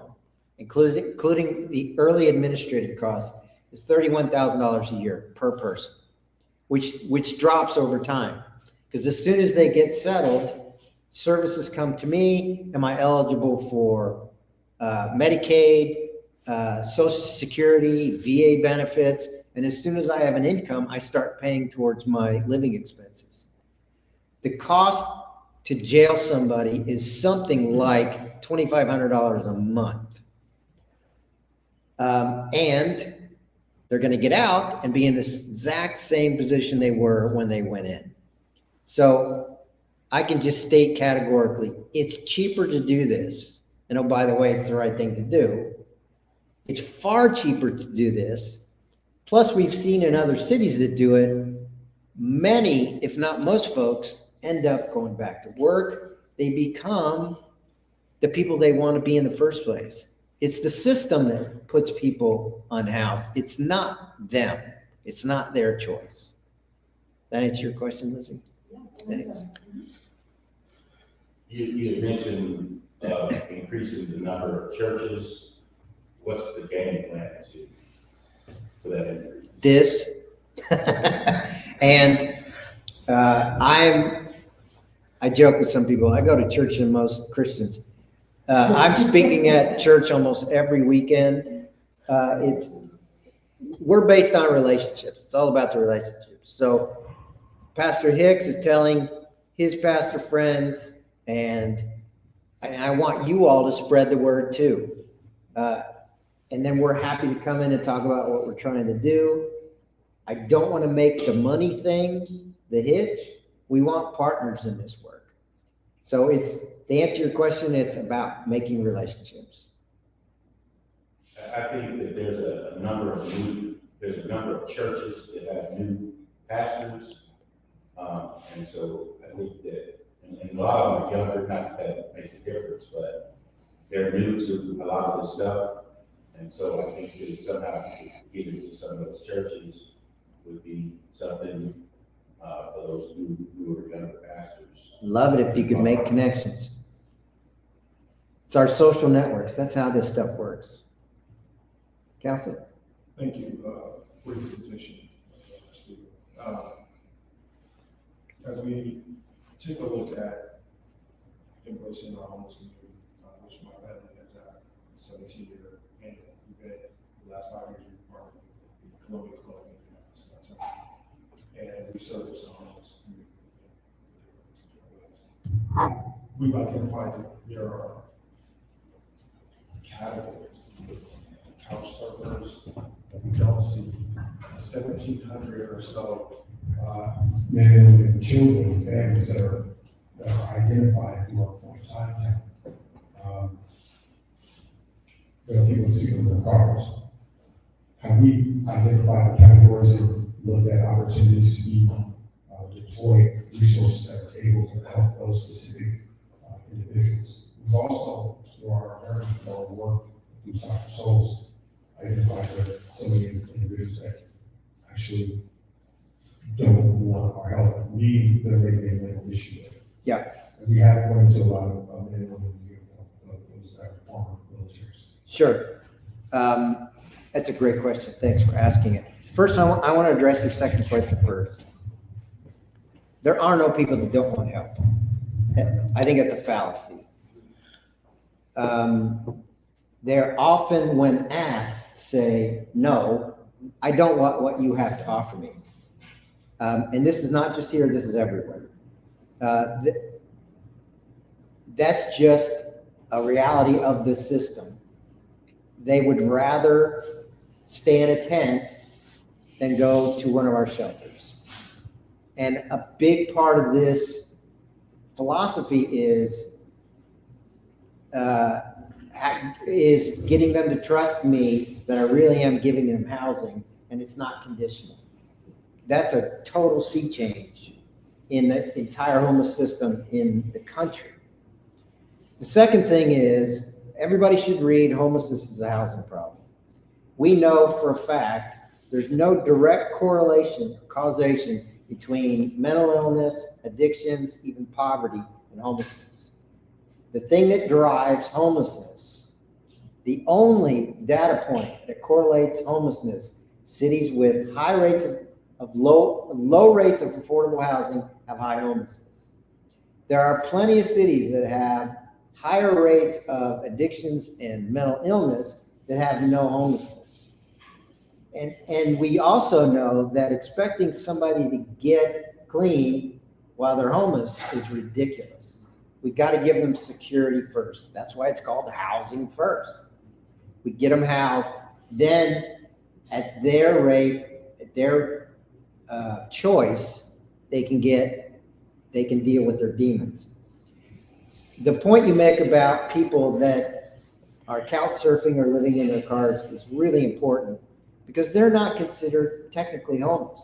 including the early administrative costs, is $31,000 a year per person, which drops over time. Because as soon as they get settled, services come to me. Am I eligible for Medicaid, Social Security, VA benefits? And as soon as I have an income, I start paying towards my living expenses. The cost to jail somebody is something like $2,500 a month. And they're going to get out and be in this exact same position they were when they went in. So I can just state categorically, it's cheaper to do this. And oh, by the way, it's the right thing to do. It's far cheaper to do this. Plus, we've seen in other cities that do it, many, if not most folks, end up going back to work. They become the people they want to be in the first place. It's the system that puts people unhoused. It's not them. It's not their choice. That answer your question, Lizzie? Yeah, I think Thanks. so. You had mentioned increasing the number of churches. What's the game plan for that increase? This. And I joke with some people, I go to church than most Christians. I'm speaking at church almost every weekend. We're based on relationships. It's all about the relationships. So Pastor Hicks is telling his pastor friends, and I want you all to spread the word too. And then we're happy to come in and talk about what we're trying to do. I don't want to make the money thing the hitch. We want partners in this work. So to answer your question, it's about making relationships. I think that there's a number of churches that have new pastors. And so I think that, and a lot of them are younger, not that that makes a difference, but they're new to a lot of this stuff. And so I think that somehow get into some of those churches would be something for those newer younger pastors. Love it if you could make connections. It's our social networks. That's how this stuff works. Counselor? Thank you for your presentation. As we take a look at embracing our homeless community, which my family has had a 17-year annual event. The last 5 years we've partnered with the Columbia Club and we service our homeless community in different ways. We've identified that there are categories, couch surfers, that we don't see 1,700 or so men and women, children, families that are identified who are point time. There are people sitting in their cars. Have we identified the categories and looked at opportunities to deploy resources that are able to help those specific individuals? We've also, through our American work, through Soccer Souls, identified that so many individuals that actually don't want our help, need the regulated mental issue. Yeah. And we have run into a lot of men and women those that are former militaries. Sure. That's a great question. Thanks for asking it. First, I want to address your second question first. There are no people that don't want help. I think it's a fallacy. They're often, when asked, say, no, I don't want what you have to offer me. And this is not just here, this is everywhere. That's just a reality of the system. They would rather stay in a tent than go to one of our shelters. And a big part of this philosophy is getting them to trust me that I really am giving them housing and it's not conditional. That's a total sea change in the entire homeless system in the country. The second thing is everybody should read Homelessness is a Housing Problem. We know for a fact there's no direct correlation or causation between mental illness, addictions, even poverty, and homelessness. The thing that drives homelessness, the only data point that correlates homelessness, cities with high rates of low rates of affordable housing have high homelessness. There are plenty of cities that have higher rates of addictions and mental illness that have no homelessness. And we also know that expecting somebody to get clean while they're homeless is ridiculous. We got to give them security first. That's why it's called housing first. We get them housed, then at their rate, at their choice, they can get they can deal with their demons. The point you make about people that are couch surfing or living in their cars is really important because they're not considered technically homeless.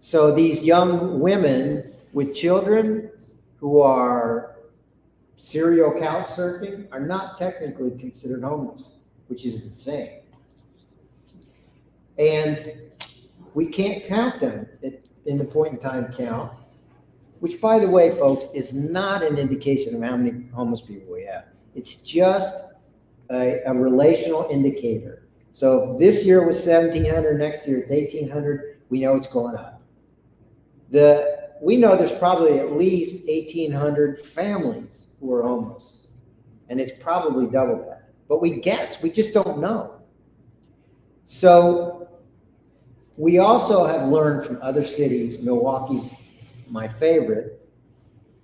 So these young women with children who are serial couch surfing are not technically considered homeless, which is insane. And we can't count them in the point in time count, which, by the way, folks, is not an indication of how many homeless people we have. It's just a relational indicator. So if this year was 1,700, next year it's 1,800, we know it's going up. We know there's probably at least 1,800 families who are homeless, and it's probably double that. But we guess, we just don't know. So we also have learned from other cities, Milwaukee's my favorite,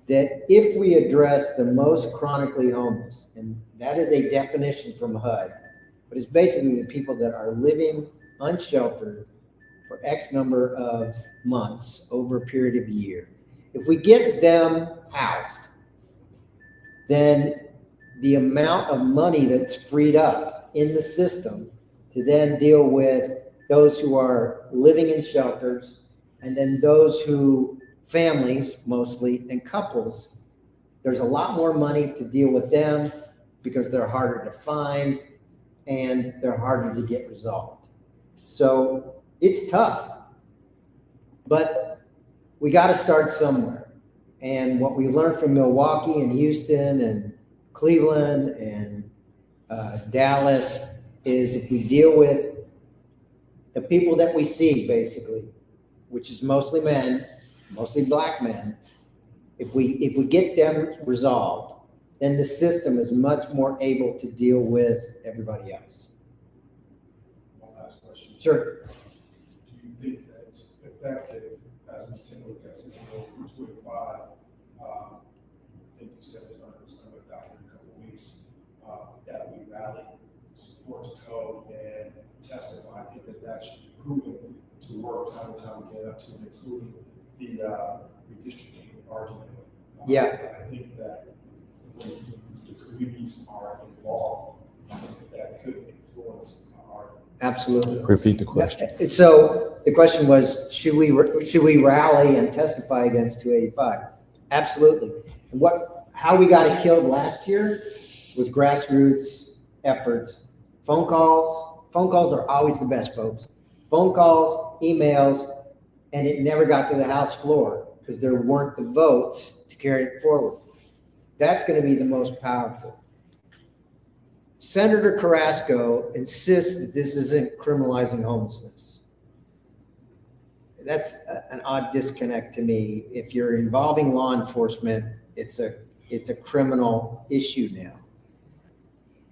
that if we address the most chronically homeless, and that is a definition from HUD, but it's basically the people that are living unsheltered for X number of months over a period of a year. If we get them housed, then the amount of money that's freed up in the system to then deal with those who are living in shelters, and then those who, families mostly, and couples, there's a lot more money to deal with them because they're harder to find and they're harder to get resolved. So it's tough, but we got to start somewhere. And what we learned from Milwaukee and Houston and Cleveland and Dallas is if we deal with the people that we see, basically, which is mostly men, mostly black men, if we get them resolved, then the system is much more able to deal with everybody else. One last question. Sure. Do you think that it's effective as we take a look at Senate Bill 285? I think you said it's going to be back in a couple of weeks, that we rally, support the code, and testify. I think that should be proven to work time and time again, up to and including the redistricting argument. Yeah. I think that when the communities are involved, I think that could influence our. Absolutely. Repeat the question. So the question was, should we rally and testify against 285? Absolutely. And how we got it killed last year was grassroots efforts. Phone calls are always the best, folks. Phone calls, emails, and it never got to the House floor because there weren't the votes to carry it forward. That's going to be the most powerful. Senator Carrasco insists that this isn't criminalizing homelessness. That's an odd disconnect to me. If you're involving law enforcement, it's a criminal issue now.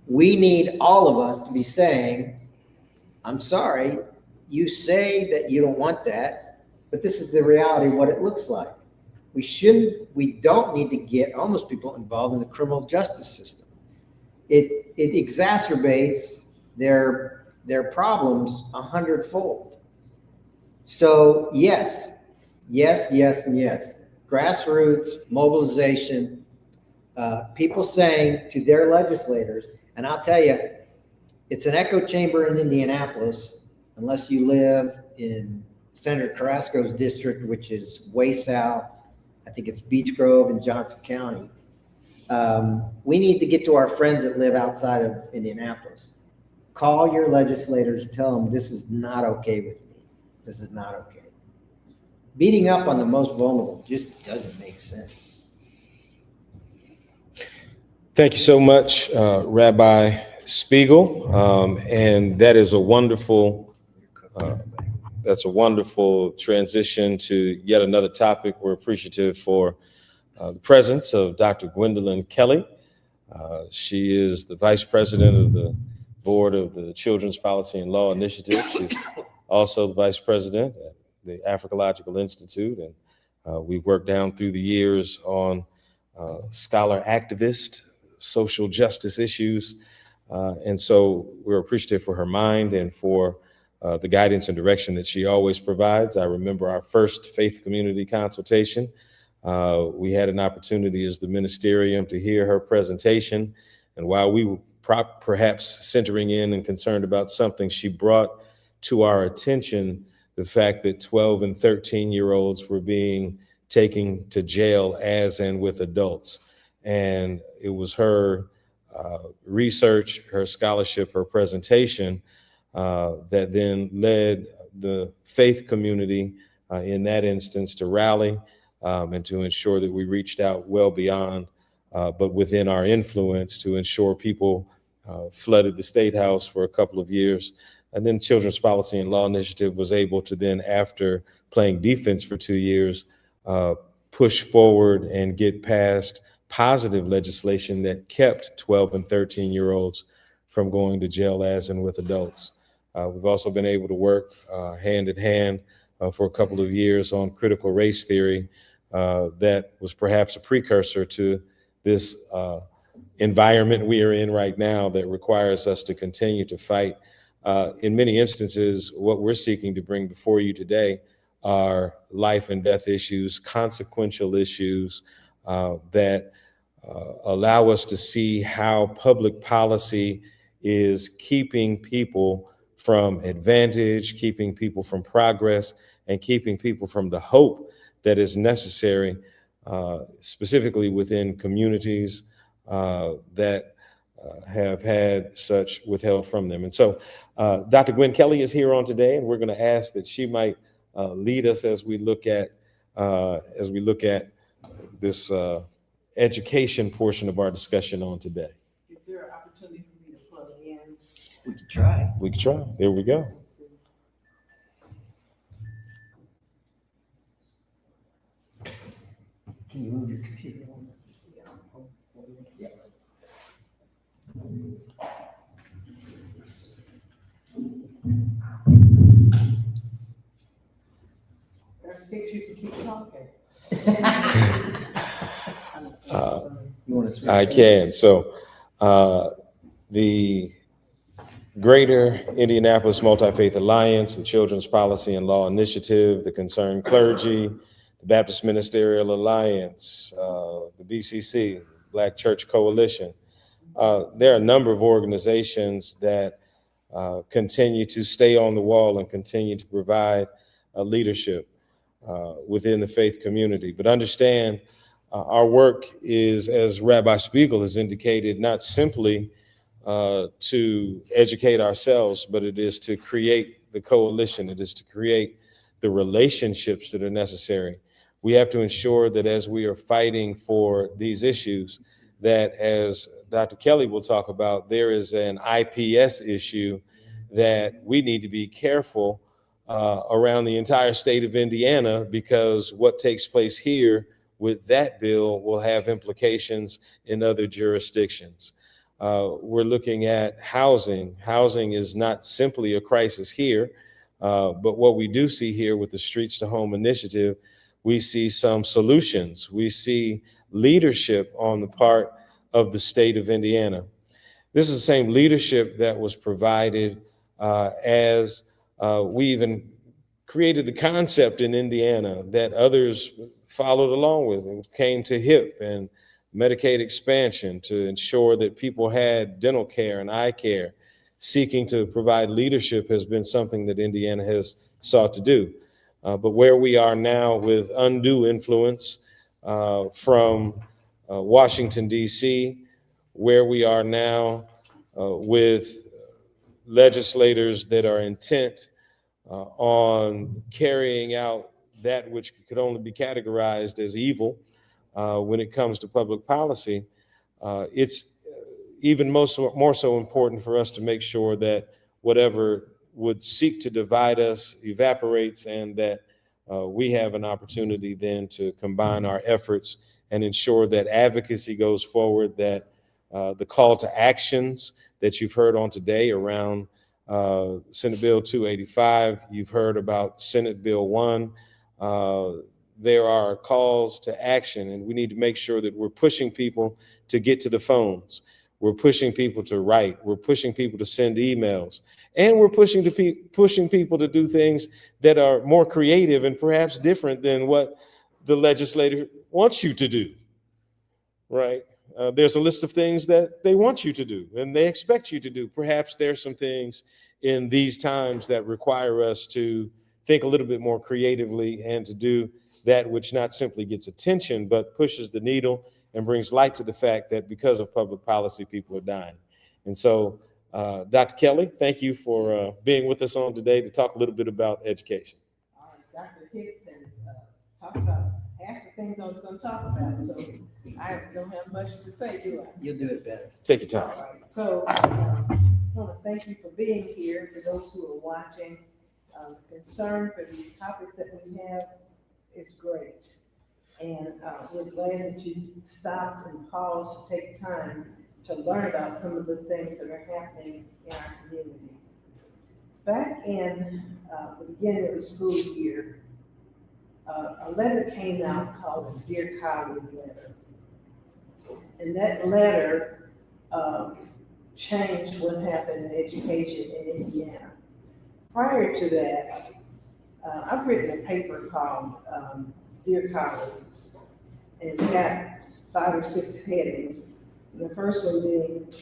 We need all of us to be saying, I'm sorry, you say that you don't want that, but this is the reality of what it looks like. We don't need to get homeless people involved in the criminal justice system. It exacerbates their problems 100-fold. So yes, and yes. Grassroots mobilization, people saying to their legislators, and I'll tell you, it's an echo chamber in Indianapolis, unless you live in Senator Carrasco's district, which is way south. I think it's Beech Grove in Johnson County. We need to get to our friends that live outside of Indianapolis. Call your legislators, tell them this is not okay with me. This is not okay. Beating up on the most vulnerable just doesn't make sense. Thank you so much, Rabbi Spiegel. And that is a wonderful transition to yet another topic. We're appreciative for the presence of Dr. Gwendolyn Kelly. She is the vice president of the board of the Children's Policy and Law Initiative. She's also the vice president at the Africological Institute. And we've worked down through the years on scholar activist, social justice issues. And so we're appreciative for her mind and for the guidance and direction that she always provides. I remember our first faith community consultation We had an opportunity as the Ministerium to hear her presentation. And while we were perhaps centering in and concerned about something, she brought to our attention the fact that 12 and 13-year-olds were being taken to jail as and with adults. And it was her research, her scholarship, her presentation that then led the faith community in that instance to rally and to ensure that we reached out well beyond, but within our influence, to ensure people flooded the State House for a couple of years. And then Children's Policy and Law Initiative was able to then, after playing defense for 2 years, push forward and get past positive legislation that kept 12 and 13-year-olds from going to jail as and with adults. We've also been able to work hand in hand for a couple of years on critical race theory that was perhaps a precursor to this environment we are in right now that requires us to continue to fight. In many instances, what we're seeking to bring before you today are life and death issues, consequential issues that allow us to see how public policy is keeping people from advantage, keeping people from progress, and keeping people from the hope that is necessary, specifically within communities that have had such withheld from them. And so Dr. Gwen Kelly is here on today, and we're going to ask that she might lead us as we look at this education portion of our discussion on today. Is there an opportunity for me to plug in? We could try. We can try. There we go. Can you move your computer on? Yeah. There's pictures, you can keep talking. You want to? I can. So the Greater Indianapolis Multi-Faith Alliance, the Children's Policy and Law Initiative, the Concerned Clergy, the Baptist Ministerial Alliance, the BCC, Black Church Coalition. There are a number of organizations that continue to stay on the wall and continue to provide leadership within the faith community. But understand, our work is, as Rabbi Spiegel has indicated, not simply to educate ourselves, but it is to create the coalition. It is to create the relationships that are necessary. We have to ensure that as we are fighting for these issues, that, as Dr. Kelly will talk about, there is an IPS issue that we need to be careful around the entire state of Indiana, because what takes place here with that bill will have implications in other jurisdictions. We're looking at housing. Housing is not simply a crisis here, but what we do see here with the Streets to Home initiative, we see some solutions. We see leadership on the part of the state of Indiana. This is the same leadership that was provided as we even created the concept in Indiana that others followed along with and came to HIP and Medicaid expansion to ensure that people had dental care and eye care. Seeking to provide leadership has been something that Indiana has sought to do. But where we are now with undue influence from Washington, D.C., where we are now with legislators that are intent on carrying out that which could only be categorized as evil when it comes to public policy, it's even more so important for us to make sure that whatever would seek to divide us evaporates, and that we have an opportunity then to combine our efforts and ensure that advocacy goes forward, that the call to actions that you've heard on today around Senate Bill 285, you've heard about Senate Bill 1, there are calls to action, and we need to make sure that we're pushing people to get to the phones. We're pushing people to write. We're pushing people to send emails. And we're pushing people to do things that are more creative and perhaps different than what the legislature wants you to do, right? There's a list of things that they want you to do and they expect you to do. Perhaps there's some things in these times that require us to think a little bit more creatively and to do that which not simply gets attention, but pushes the needle and brings light to the fact that because of public policy, people are dying. And so, Dr. Kelly, thank you for being with us on today to talk a little bit about education. All right, Dr. Hicks has talked about half the things I was going to talk about, so I don't have much to say, do I? You'll do it better. Take your time. All right, so I want to thank you for being here. For those who are watching, concern for these topics that we have is great. And we're glad that you stopped and paused to take time to learn about some of the things that are happening in our community. Back in the beginning of the school year, a letter came out called the Dear Colleague letter. And that letter changed what happened in education in Indiana. Prior to that, I've written a paper called Dear Colleagues, and it's got 5 or 6 headings. And the first one being,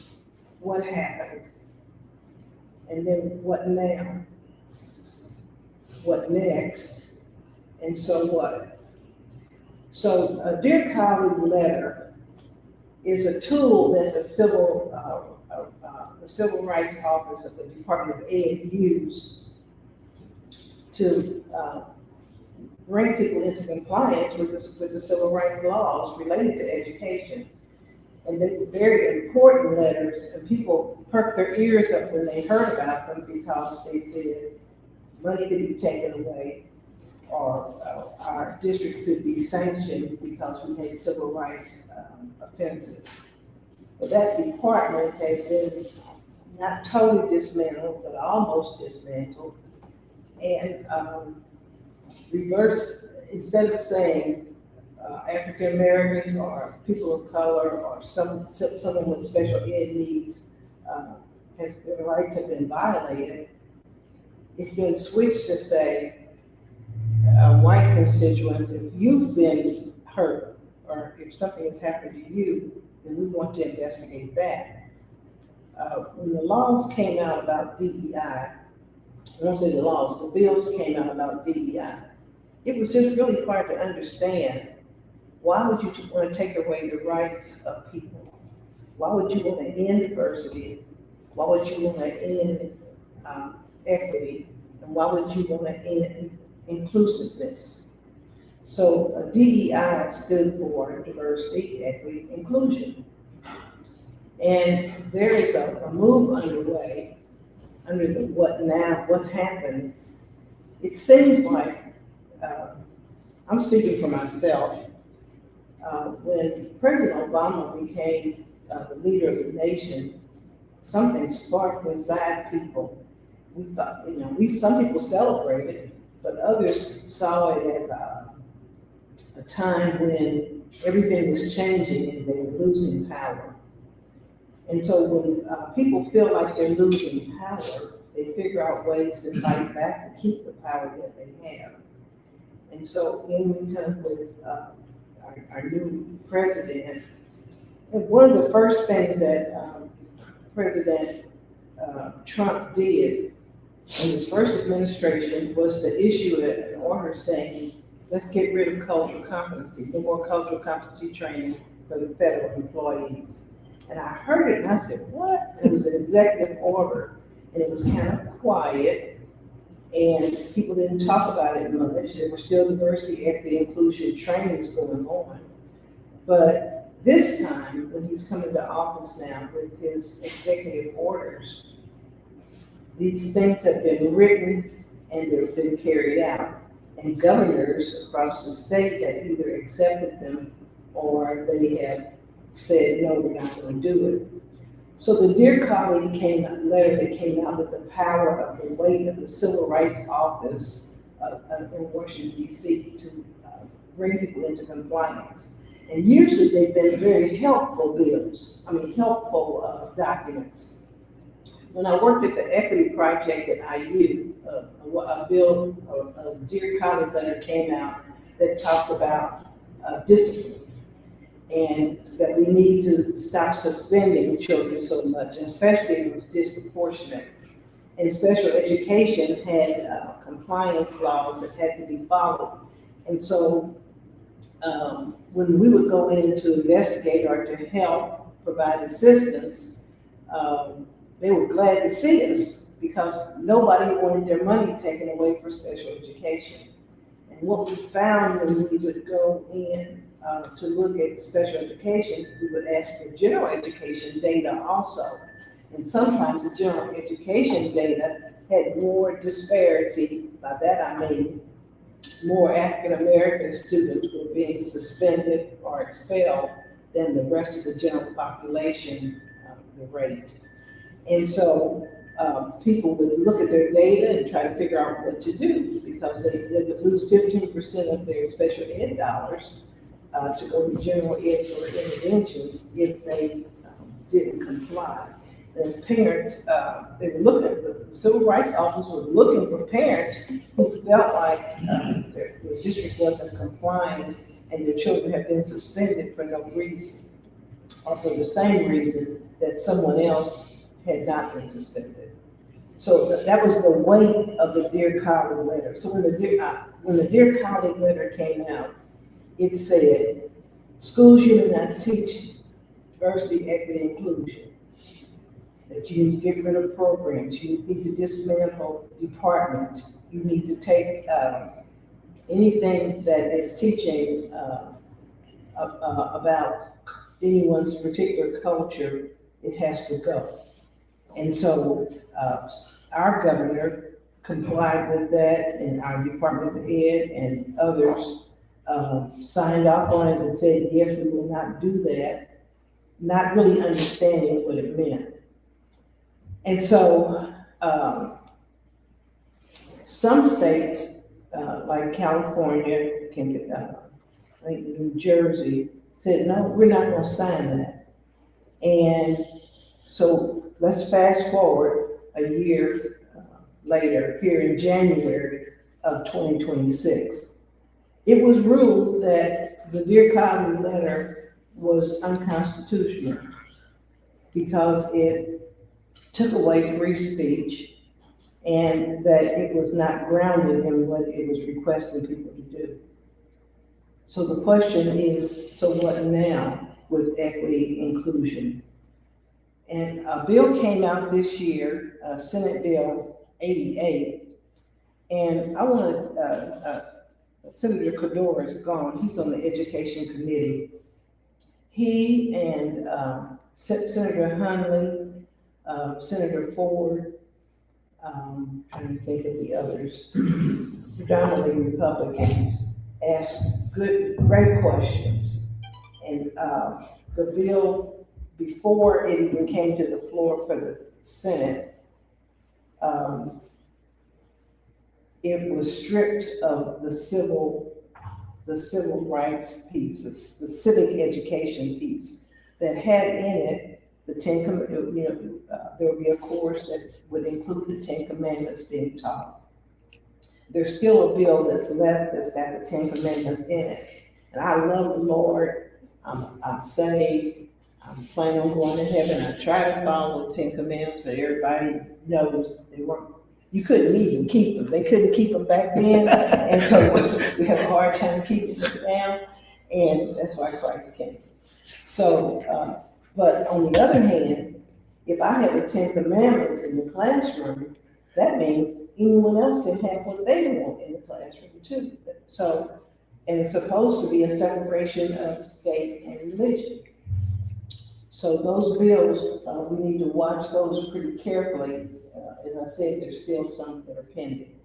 what happened? And then what now? What next? And so what? So a Dear Colleague letter is a tool that the Civil Rights Office of the Department of Ed used to bring people into compliance with the civil rights laws related to education. And they were very important letters, and people perked their ears up when they heard about them because they said money could be taken away or our district could be sanctioned because we had civil rights offenses. But that department has been not totally dismantled, but almost dismantled. And reverse, instead of saying African Americans or people of color or someone with special ed needs, their rights have been violated, it's been switched to say, white constituents, if you've been hurt or if something has happened to you, then we want to investigate that. When the laws came out about DEI, I won't say the laws, the bills came out about DEI, it was just really hard to understand. Why would you want to take away the rights of people? Why would you want to end diversity? Why would you want to end equity? And why would you want to end inclusiveness? So DEI stood for diversity, equity, inclusion. And there is a move underway under the what now, what happened. It seems like, I'm speaking for myself, when President Obama became the leader of the nation, something sparked inside people. We thought, some people celebrated, but others saw it as a time when everything was changing and they were losing power. And so when people feel like they're losing power, they figure out ways to fight back to keep the power that they have. And so then we come with our new president. And one of the first things that President Trump did in his first administration was to issue an order saying, let's get rid of cultural competency, no more cultural competency training for the federal employees. And I heard it and I said, what? It was an executive order and it was kind of quiet and people didn't talk about it much. There were still diversity, equity, inclusion trainings going on. But this time, when he's coming to office now with his executive orders, these things have been written and they've been carried out. And governors across the state have either accepted them or they have said, no, we're not going to do it. So the Dear Colleague letter that came out with the power of the weight of the Civil Rights Office in Washington, D.C. to bring people into compliance. And usually they've been very helpful documents. When I worked at the Equity Project at IU, a Dear Colleague letter came out that talked about discipline. And that we need to stop suspending children so much, and especially if it was disproportionate. And special education had compliance laws that had to be followed. And so when we would go in to investigate or to help provide assistance, they were glad to see us because nobody wanted their money taken away for special education. And what we found when we would go in to look at special education, we would ask for general education data also. And sometimes the general education data had more disparity. By that I mean more African-American students were being suspended or expelled than the rest of the general population, the rate. And so people would look at their data and try to figure out what to do because they would lose 15% of their special ed dollars to go to general ed for interventions if they didn't comply. And parents, they were looking, the civil rights officers were looking for parents who felt like the district wasn't complying and their children had been suspended for no reason, or for the same reason that someone else had not been suspended. So that was the weight of the Dear Colleague letter. So when the Dear Colleague letter came out, it said, schools should not teach diversity, equity, inclusion. That you need to get rid of programs, you need to dismantle departments, you need to take anything that is teaching about anyone's particular culture, it has to go. And so our governor complied with that, and our Department of Ed and others signed off on it and said, yes, we will not do that, not really understanding what it meant. And so some states, like California, I think New Jersey, said, no, we're not going to sign that. And so let's fast forward a year later, here in January of 2026. It was ruled that the Dear Colleague letter was unconstitutional because it took away free speech and that it was not grounded in what it was requesting people to do. So the question is, so what now with equity inclusion? And a bill came out this year, Senate Bill 88, and I wanted, Senator Cador is gone, he's on the Education Committee. He and Senator Hunley, Senator Ford, trying to think of the others, predominantly Republicans, asked great questions. And the bill, before it even came to the floor for the Senate, it was stripped of the civil rights piece, the civic education piece that had in it the there would be a course that would include the 10 Commandments being taught. There's still a bill that's left that's got the 10 Commandments in it. And I love the Lord. I'm saved. I'm planning on going to heaven. I try to follow the 10 Commandments, but everybody knows they weren't. You couldn't even keep them. They couldn't keep them back then. And so we have a hard time keeping them down. And that's why Christ came. So, but on the other hand, if I have the 10 Commandments in the classroom, that means anyone else can have what they want in the classroom too. So, and it's supposed to be a separation of state and religion. So those bills, we need to watch those pretty carefully. As I said, there's still some that are pending.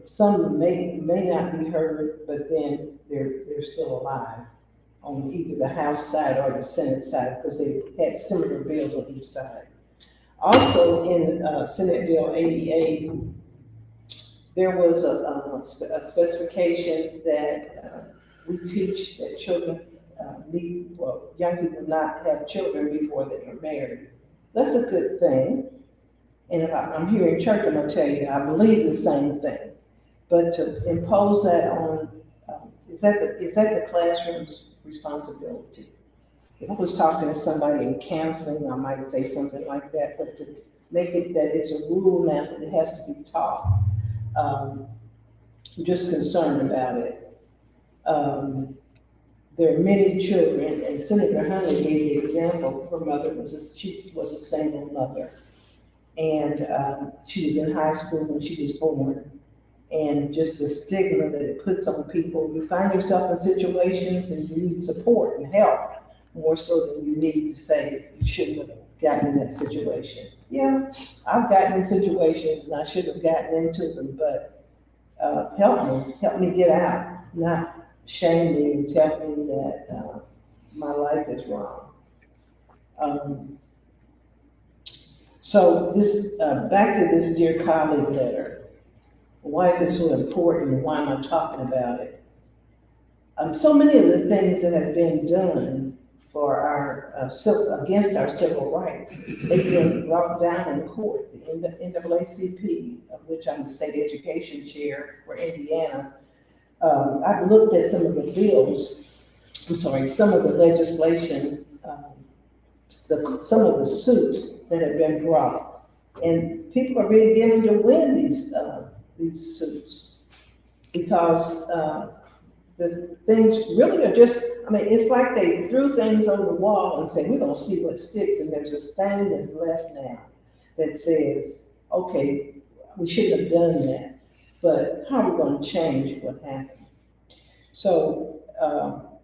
Some may not be heard, but then they're still alive on either the House side or the Senate side because they had similar bills on each side. Also in Senate Bill 88, there was a specification that we teach that children young people not have children before they are married. That's a good thing. And if I'm here in church, I'm gonna tell you, I believe the same thing. But to impose that on is that the classroom's responsibility? If I was talking to somebody in counseling, I might say something like that, but to make it that it's a rule now that it has to be taught, I'm just concerned about it. There are many children, and Senator Huntley gave the example, her mother she was a single mother. And she was in high school when she was born. And just the stigma that it puts on people, you find yourself in situations and you need support and help, more so than you need to say you shouldn't have gotten in that situation. Yeah, I've gotten in situations and I should have gotten into them, but help me get out, not shame me and tell me that my life is wrong. So this, back to this dear colleague letter. Why is it so important and why am I talking about it? So many of the things that have been done for our, against our civil rights, they've been brought down in court. The NAACP, of which I'm the state education chair for Indiana, I've looked at some of the bills, some of the legislation, some of the suits that have been brought. And people are beginning to win these suits because the things really are just, it's like they threw things on the wall and said, we're gonna see what sticks, and there's a stain that's left now that says, okay, we shouldn't have done that, but how are we gonna change what happened? So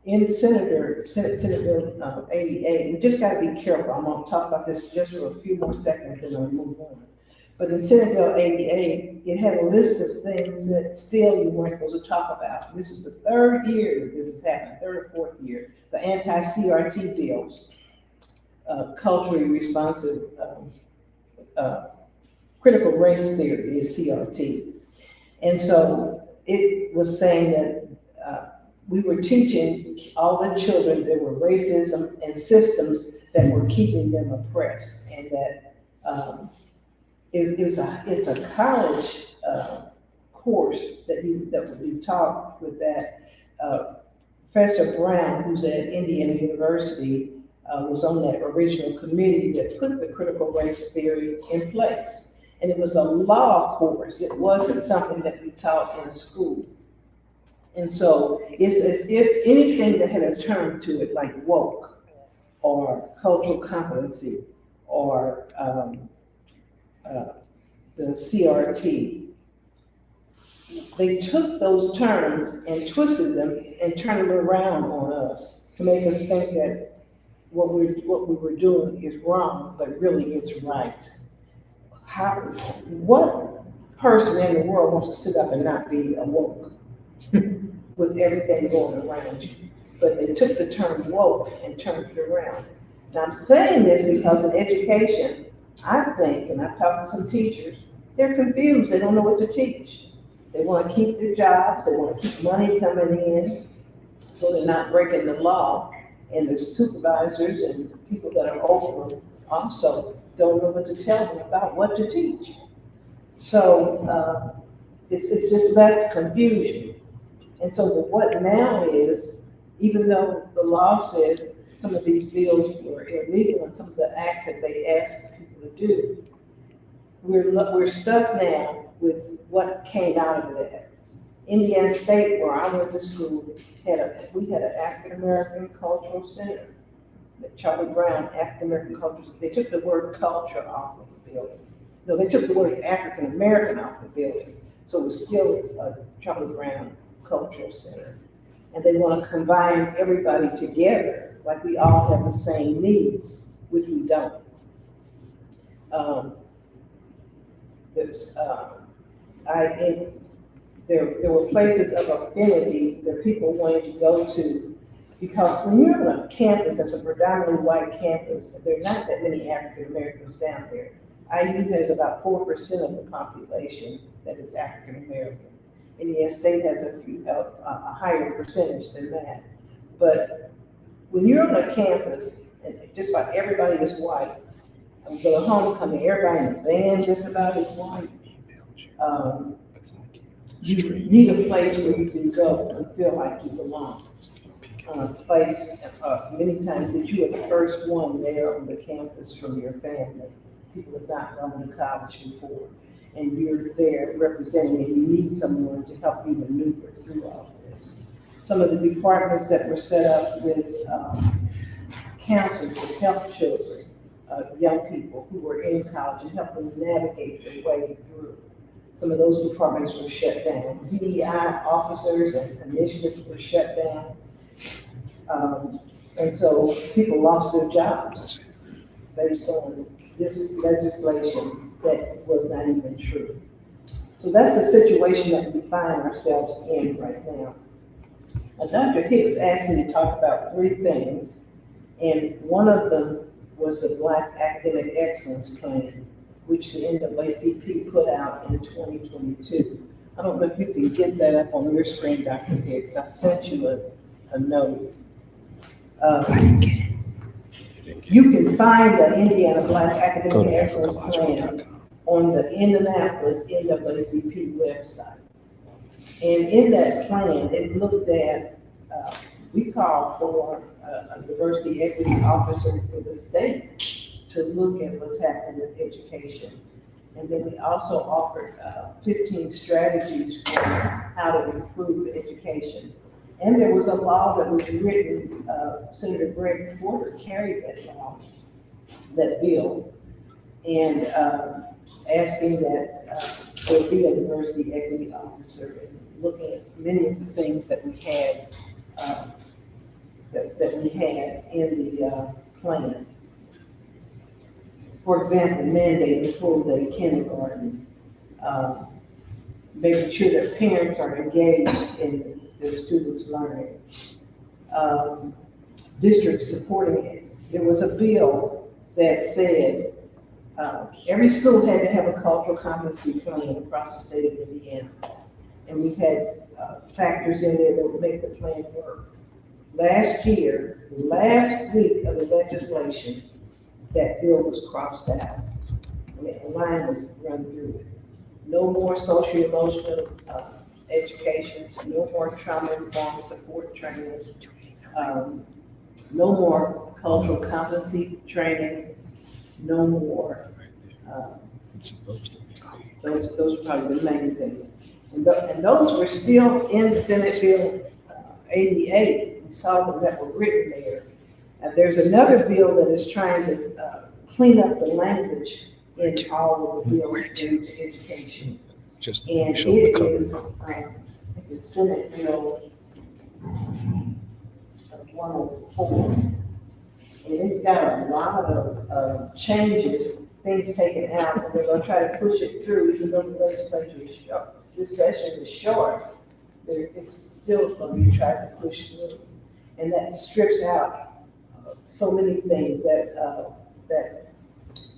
in Senate Bill 88, we just gotta be careful. I'm gonna talk about this just for a few more seconds and I'll move on. But in Senate Bill 88, it had a list of things that still you weren't supposed to talk about. This is the third year that this has happened, third or fourth year. The anti-CRT bills, culturally responsive, critical race theory is CRT. And so it was saying that we were teaching all the children there were racism and systems that were keeping them oppressed, and that it's a college course that would be taught with that. Professor Brown, who's at Indiana University, was on that original committee that put the critical race theory in place. And it was a law course. It wasn't something that we taught in a school. And so it's as if anything that had a term to it, like woke or cultural competency or the CRT, they took those terms and twisted them and turned them around on us to make us think that what we were doing is wrong, but really it's right. What person in the world wants to sit up and not be awoke with everything going around you? But they took the term woke and turned it around. Now I'm saying this because in education, I think, and I've talked to some teachers, they're confused. They don't know what to teach. They want to keep their jobs. They want to keep money coming in so they're not breaking the law. And the supervisors and people that are over them also don't know what to tell them about what to teach. So it's just that confusion. And so what now is, even though the law says some of these bills were illegal and some of the acts that they asked people to do, we're stuck now with what came out of that. Indiana State, where I went to school, we had an African American Cultural Center. The Charlie Brown African American Cultural Center. They took the word culture off of the building. No, they took the word African American off the building. So it was still a Charlie Brown Cultural Center. And they want to combine everybody together, like we all have the same needs, which we don't. There were places of affinity that people wanted to go to, because when you're on a campus that's a predominantly white campus, there are not that many African Americans down there. IU has about 4% of the population that is African American. Indiana State has a higher percentage than that. But when you're on a campus, and just like everybody is white, I'm going to homecoming, everybody in the band just about is white. you need a place where you can go and feel like you belong. Place, many times that you are the first one there on the campus from your family. People have not gone to college before, and you're there representing, and you need someone to help you maneuver through all this. Some of the departments that were set up with counselors to help children, young people who were in college and help them navigate their way through. Some of those departments were shut down. DEI officers and initiatives were shut down. And so people lost their jobs based on this legislation that was not even true. So that's the situation that we find ourselves in right now. Dr. Hicks asked me to talk about 3 things, and one of them was the Black Academic Excellence Plan, which the NAACP put out in 2022. I don't know if you can get that up on your screen, Dr. Hicks. I sent you a note. You can find the Indiana Black Academic Excellence Plan on the Indianapolis NAACP website. And in that plan, it looked at, we called for a diversity equity officer for the state to look at what's happening with education. And then we also offered 15 strategies for how to improve education. And there was a law that was written, Senator Greg Porter carried that law, that bill, and asking that there be a diversity equity officer, and looking at many of the things that we had, that we had in the plan. For example, mandating full-day kindergarten, making sure that parents are engaged in their students' learning. Districts supporting it. There was a bill that said every school had to have a cultural competency plan across the state of Indiana. And we had factors in there that would make the plan work. Last year, the last week of the legislation, that bill was crossed out. I mean, a line was run through it. No more social emotional education, no more trauma-informed support training, no more cultural competency training, no more. Those are probably the main things. And those were still in Senate Bill 88. We saw them that were written there. There's another bill that is trying to clean up the language in all of the bills related to education. And it is, I think it's Senate Bill 104. And it's got a lot of changes, things taken out, and they're gonna try to push it through, even though the legislature is short. This session is short, it's still gonna be tried to push through. And that strips out so many things that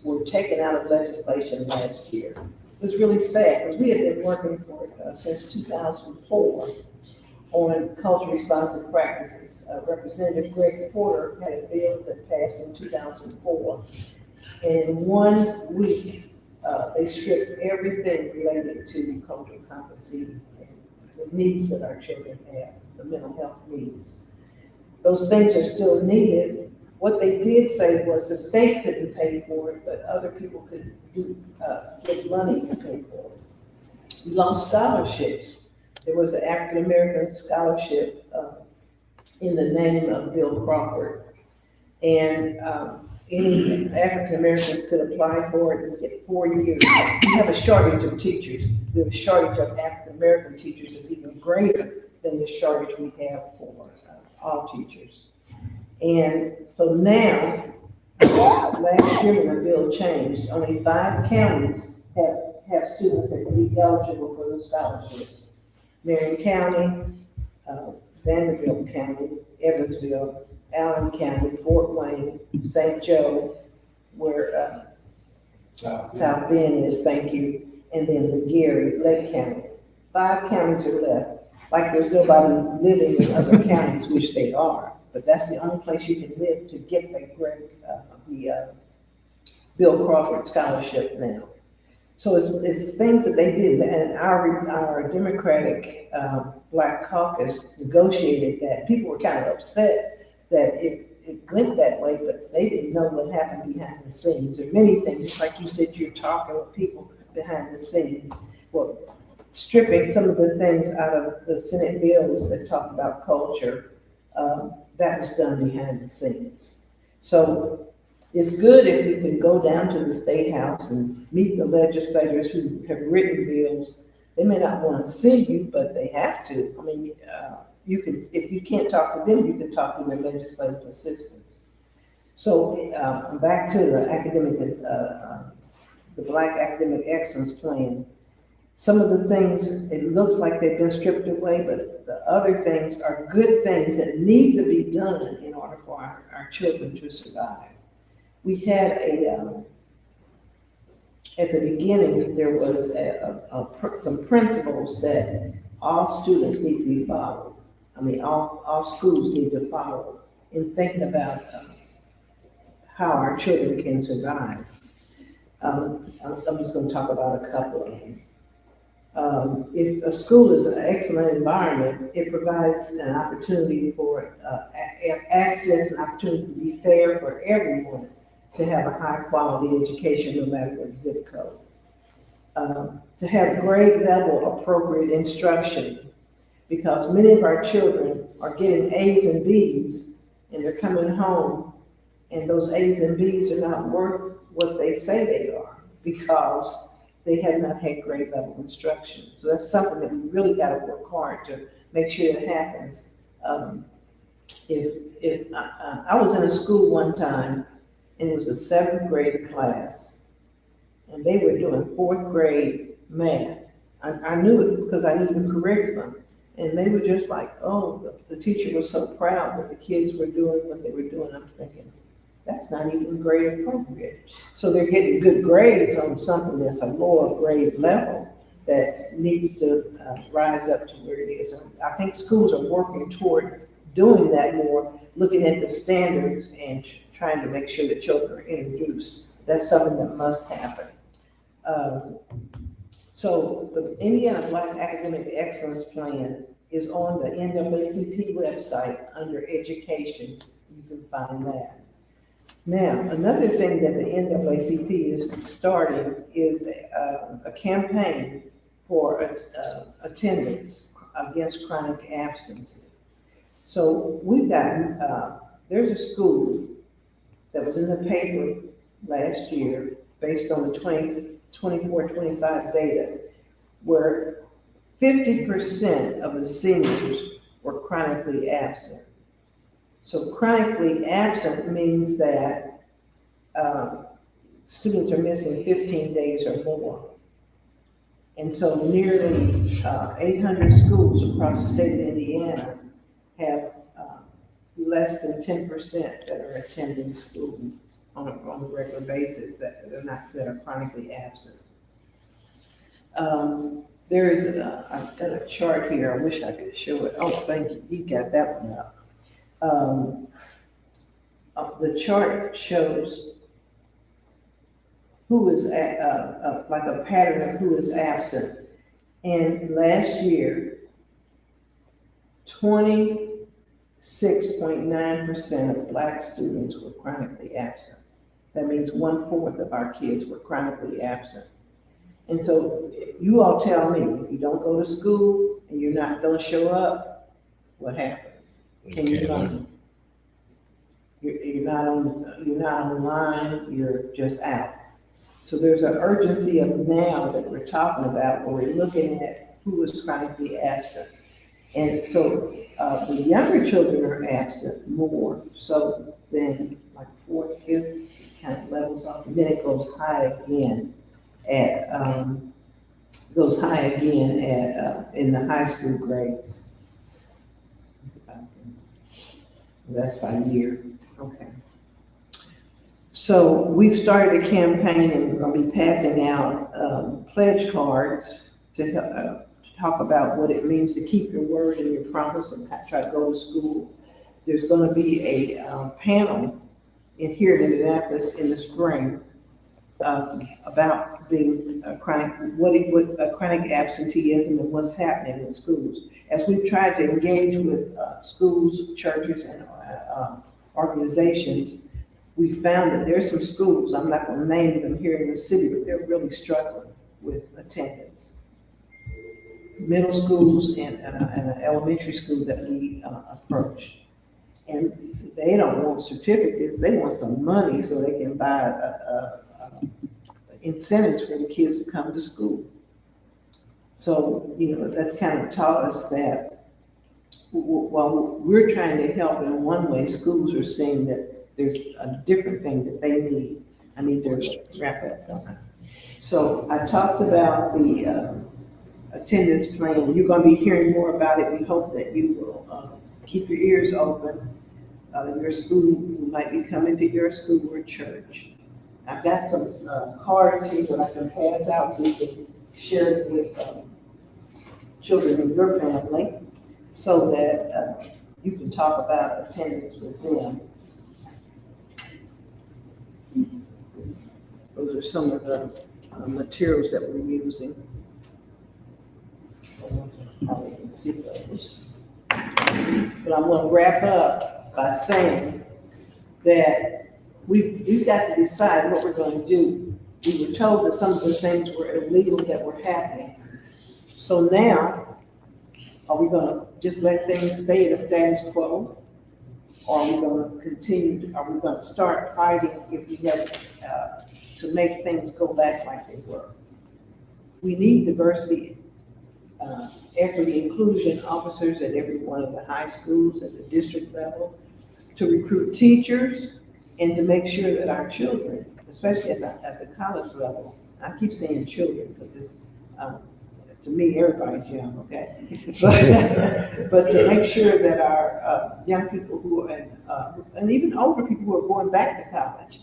were taken out of legislation last year. It was really sad, because we had been working for since 2004 on culturally responsive practices. Representative Greg Porter had a bill that passed in 2004. And in 1 week, they stripped everything related to cultural competency and the needs that our children have, the mental health needs. Those things are still needed. What they did say was the state couldn't pay for it, but other people could get money to pay for it. We lost scholarships. There was an African American scholarship in the name of Bill Crawford. And any African Americans could apply for it and get 4 years. We have a shortage of teachers. The shortage of African American teachers is even greater than the shortage we have for all teachers. And so now, last year when the bill changed, only 5 counties have students that can be eligible for those scholarships. Marion County, Vanderbilt County, Evansville, Allen County, Fort Wayne, St. Joe, where South Bend is, thank you, and then the Gary, Lake County. 5 counties are left. Like there's nobody living in other counties, which they are, but that's the only place you can live to get the Bill Crawford scholarship now. So it's things that they did, and our Democratic Black Caucus negotiated that. People were kind of upset that it went that way, but they didn't know what happened behind the scenes. There are many things, like you said, you're talking with people behind the scenes. Well, stripping some of the things out of the Senate bills that talk about culture, that was done behind the scenes. So it's good if we can go down to the State House and meet the legislators who have written bills. They may not want to see you, but they have to. I mean, you can, if you can't talk to them, you can talk to their legislative assistants. So back to the the Black Academic Excellence Plan. Some of the things, it looks like they've been stripped away, but the other things are good things that need to be done in order for our children to survive. We had at the beginning, there was some principles that all students need to be followed. I mean, all schools need to follow in thinking about how our children can survive. I'm just going to talk about a couple of them. If a school is an excellent environment, it provides an opportunity for access and opportunity to be fair for everyone to have a high quality education no matter what zip code. To have grade level appropriate instruction, because many of our children are getting A's and B's and they're coming home and those A's and B's are not worth what they say they are because they have not had grade level instruction. So that's something that we really got to work hard to make sure that happens. If I was in a school one time and it was a 7th grade class and they were doing 4th grade math. I knew it because I knew the curriculum. And they were just like, oh, the teacher was so proud that the kids were doing what they were doing. I'm thinking, that's not even grade appropriate. So they're getting good grades on something that's a lower grade level that needs to rise up to where it is. And I think schools are working toward doing that more, looking at the standards and trying to make sure that children are introduced. That's something that must happen. So the Indiana Black Academic Excellence Plan is on the NAACP website under education. You can find that. Now, another thing that the NAACP is starting is a campaign for attendance against chronic absence. So we've got, there's a school that was in the paper last year based on the 24-25 data, where 50% of the seniors were chronically absent. So chronically absent means that students are missing 15 days or more. And so nearly 800 schools across the state of Indiana have less than 10% that are attending school on a regular basis that are chronically absent. There is I've got a chart here. I wish I could show it. Oh, thank you. You got that one up. The chart shows who is like a pattern of who is absent. And last year, 26.9% of Black students were chronically absent. That means 1/4 of our kids were chronically absent. And so you all tell me, if you don't go to school and don't show up, what happens? Can you come? You're not online, you're just out. So there's an urgency of now that we're talking about where we're looking at who is chronically absent. And so the younger children are absent more so than like 4th, 5th, kind of levels off, and then it goes high again in the high school grades. That's by year. Okay. So we've started a campaign and we're going to be passing out pledge cards to talk about what it means to keep your word and your promise and try to go to school. There's going to be a panel here in Indianapolis in the spring about being a chronic, what a chronic absenteeism and what's happening in schools. As we've tried to engage with schools, churches, and organizations, we found that there's some schools, I'm not gonna name them here in the city, but they're really struggling with attendance. Middle schools and an elementary school that we approached. And they don't want certificates, they want some money so they can buy incentives for the kids to come to school. So, you know, that's kind of taught us that while we're trying to help in one way, schools are seeing that there's a different thing that they need. I need to wrap up, don't I? So I talked about the attendance plan. You're gonna be hearing more about it. We hope that you will keep your ears open. Your school, you might be coming to your school or church. I've got some cards here that I can pass out so you can share it with children in your family so that you can talk about attendance with them. Those are some of the materials that we're using. Probably can see those. But I'm going to wrap up by saying that we've got to decide what we're going to do. We were told that some of the things were illegal that were happening. So now, are we going to just let things stay at a status quo? Or are we going to continue, are we going to start fighting if we have to make things go back like they were? We need diversity, equity, inclusion officers at every one of the high schools at the district level, to recruit teachers, and to make sure that our children, especially at the college level, I keep saying children because it's, to me, everybody's young, okay? But to make sure that our young people who are, and even older people who are going back to college,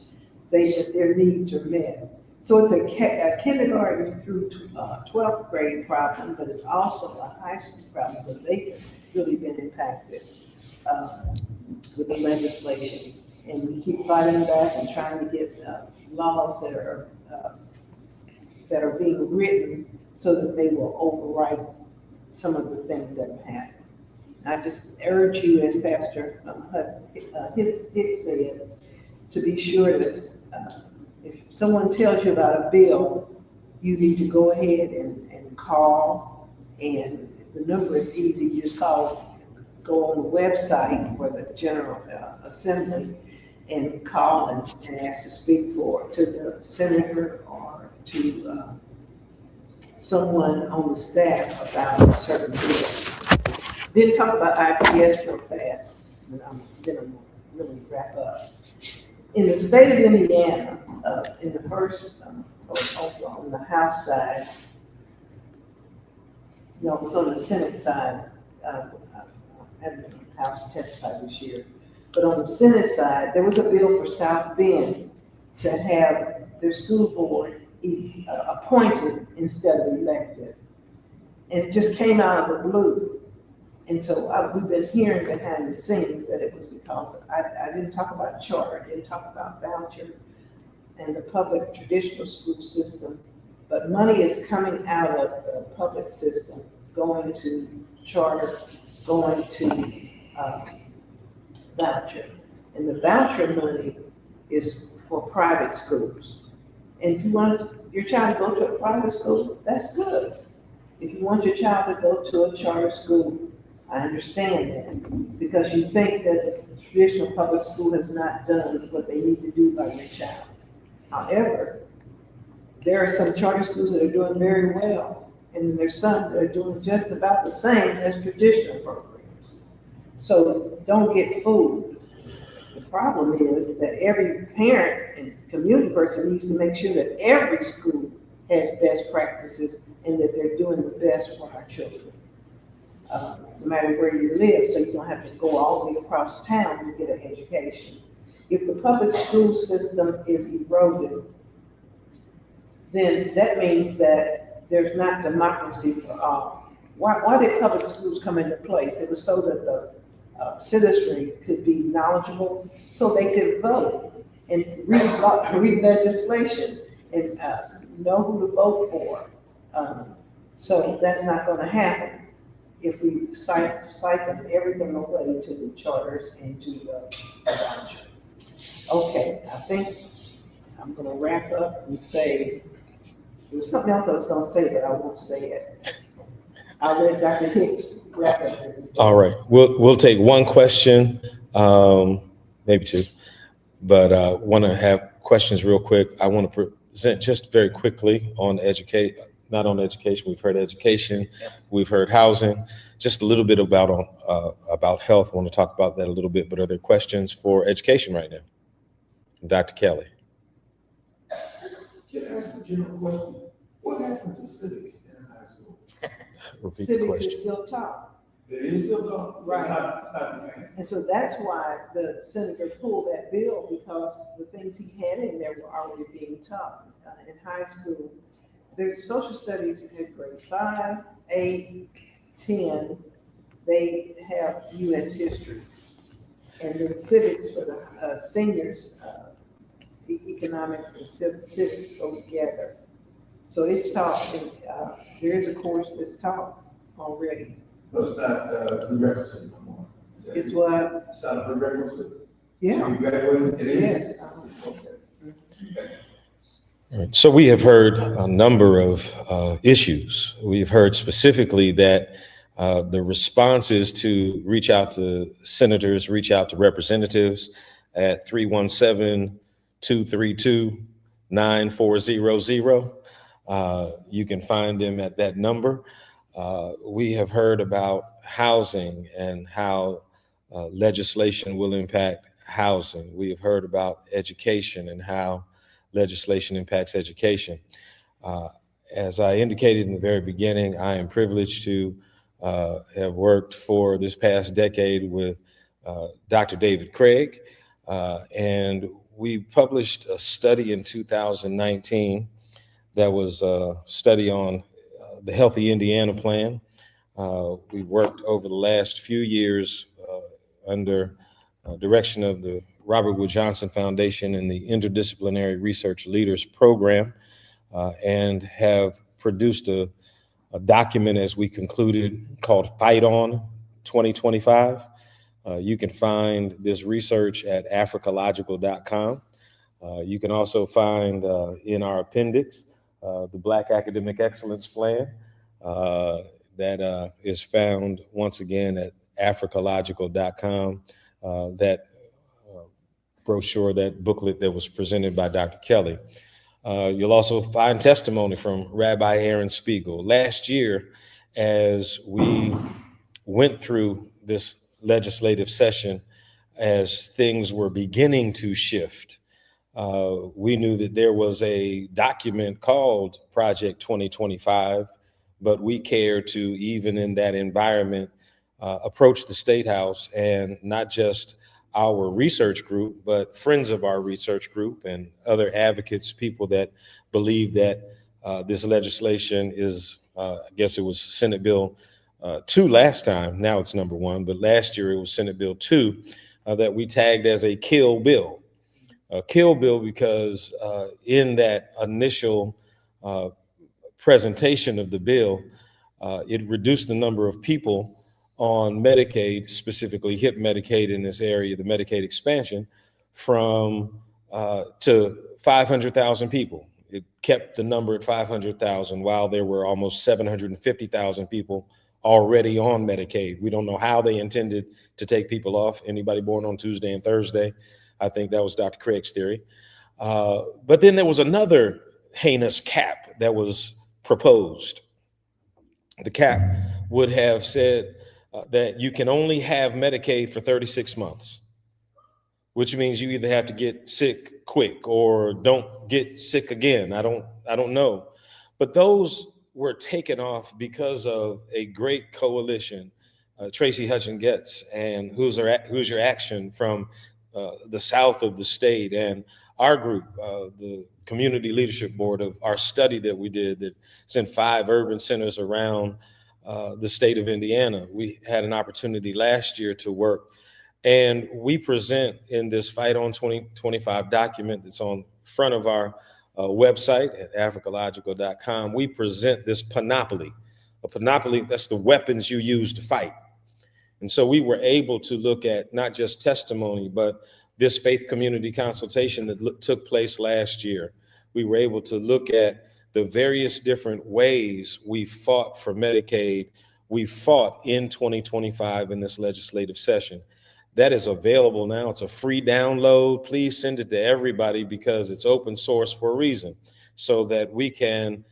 that their needs are met. So it's a kindergarten through 12th grade problem, but it's also a high school problem because they've really been impacted with the legislation. And we keep fighting back and trying to get laws that are being written so that they will override some of the things that have happened. I just urge you, as Pastor Hicks said, to be sure that if someone tells you about a bill, you need to go ahead and call, and the number is easy. You just go on the website for the General Assembly and call and ask to speak to the senator or to someone on the staff about a certain bill. Didn't talk about IPS real fast, and I'm gonna really wrap up. In the state of Indiana, in the first, on the House side, no, it was on the Senate side. I haven't been on the House to testify this year, but on the Senate side, there was a bill for South Bend to have their school board appointed instead of elected. And it just came out of the blue. And so we've been hearing behind the scenes that it was because I didn't talk about charter, I didn't talk about voucher and the public traditional school system, but money is coming out of the public system, going to charter, going to voucher. And the voucher money is for private schools. And if you want your child to go to a private school, that's good. If you want your child to go to a charter school, I understand that, because you think that the traditional public school has not done what they need to do by your child. However, there are some charter schools that are doing very well, and there's some that are doing just about the same as traditional programs. So don't get fooled. The problem is that every parent and community person needs to make sure that every school has best practices and that they're doing the best for our children. No matter where you live, so you don't have to go all the way across town to get an education. If the public school system is eroded, then that means that there's not democracy for all. Why did public schools come into place? It was so that the citizenry could be knowledgeable, so they could vote and read legislation. and know who to vote for. So that's not gonna happen if we siphon everything away to the charters and to the voucher. Okay, I think I'm gonna wrap up and say, there was something else I was gonna say, but I won't say it. I'll let Dr. Hicks wrap it. All right, we'll take one question, maybe two, but want to have questions real quick. I want to present just very quickly on not on education. We've heard education, we've heard housing, just a little bit about health. I want to talk about that a little bit, but are there questions for education right now? Dr. Kelly. Can I ask a general question? What happened to civics in high school? Repeat the Civics question. is still taught. It is still taught? Right. Not the man. And so that's why the senator pulled that bill, because the things he had in there were already being taught in high school. There's social studies in grade 5, 8, 10. They have U.S. history. And then civics for the seniors, economics and civics go together. So it's taught, and there is a course that's taught already. No, it's not prerequisite no more. It's what? It's not a prerequisite? Yeah. You graduated? It is? Yeah. Okay. All right, so we have heard a number of issues. We've heard specifically that the response is to reach out to senators, reach out to representatives at 317-232-9400. You can find them at that number. We have heard about housing and how legislation will impact housing. We have heard about education and how legislation impacts education. As I indicated in the very beginning, I am privileged to have worked for this past decade with Dr. David Craig, and we published a study in 2019 that was a study on the Healthy Indiana Plan. We worked over the last few years under direction of the Robert Wood Johnson Foundation and the Interdisciplinary Research Leaders Program, and have produced a document as we concluded called Fight On 2025. You can find this research at africological.com. You can also find in our appendix the Black Academic Excellence Plan that is found once again at africological.com. That brochure, that booklet that was presented by Dr. Kelly. You'll also find testimony from Rabbi Aaron Spiegel. Last year, as we went through this legislative session, as things were beginning to shift, we knew that there was a document called Project 2025, but we cared to, even in that environment, approach the State House, and not just our research group, but friends of our research group and other advocates, people that believe that this legislation is, I guess it was Senate Bill 2 last time, now it's number 1, but last year it was Senate Bill 2 that we tagged as a kill bill. A kill bill because in that initial presentation of the bill, it reduced the number of people on Medicaid, specifically HIP Medicaid in this area, the Medicaid expansion, from to 500,000 people. It kept the number at 500,000 while there were almost 750,000 people already on Medicaid. We don't know how they intended to take people off. Anybody born on Tuesday and Thursday, I think that was Dr. Craig's theory. But then there was another heinous cap that was proposed. The cap would have said that you can only have Medicaid for 36 months, which means you either have to get sick quick or don't get sick again. I don't know. But those were taken off because of a great coalition, Tracy Hutchin Getz and Who's Your Action from the south of the state, and our group, the Community Leadership Board, of our study that we did that sent 5 urban centers around the state of Indiana. We had an opportunity last year to work, and we present in this Fight On 2025 document that's on front of our website at africological.com, we present this panoply. A panoply, that's the weapons you use to fight. And so we were able to look at not just testimony, but this faith community consultation that took place last year. We were able to look at the various different ways we fought for Medicaid. We fought in 2025 in this legislative session. That is available now. It's a free download. Please send it to everybody because it's open source for a reason, so that we can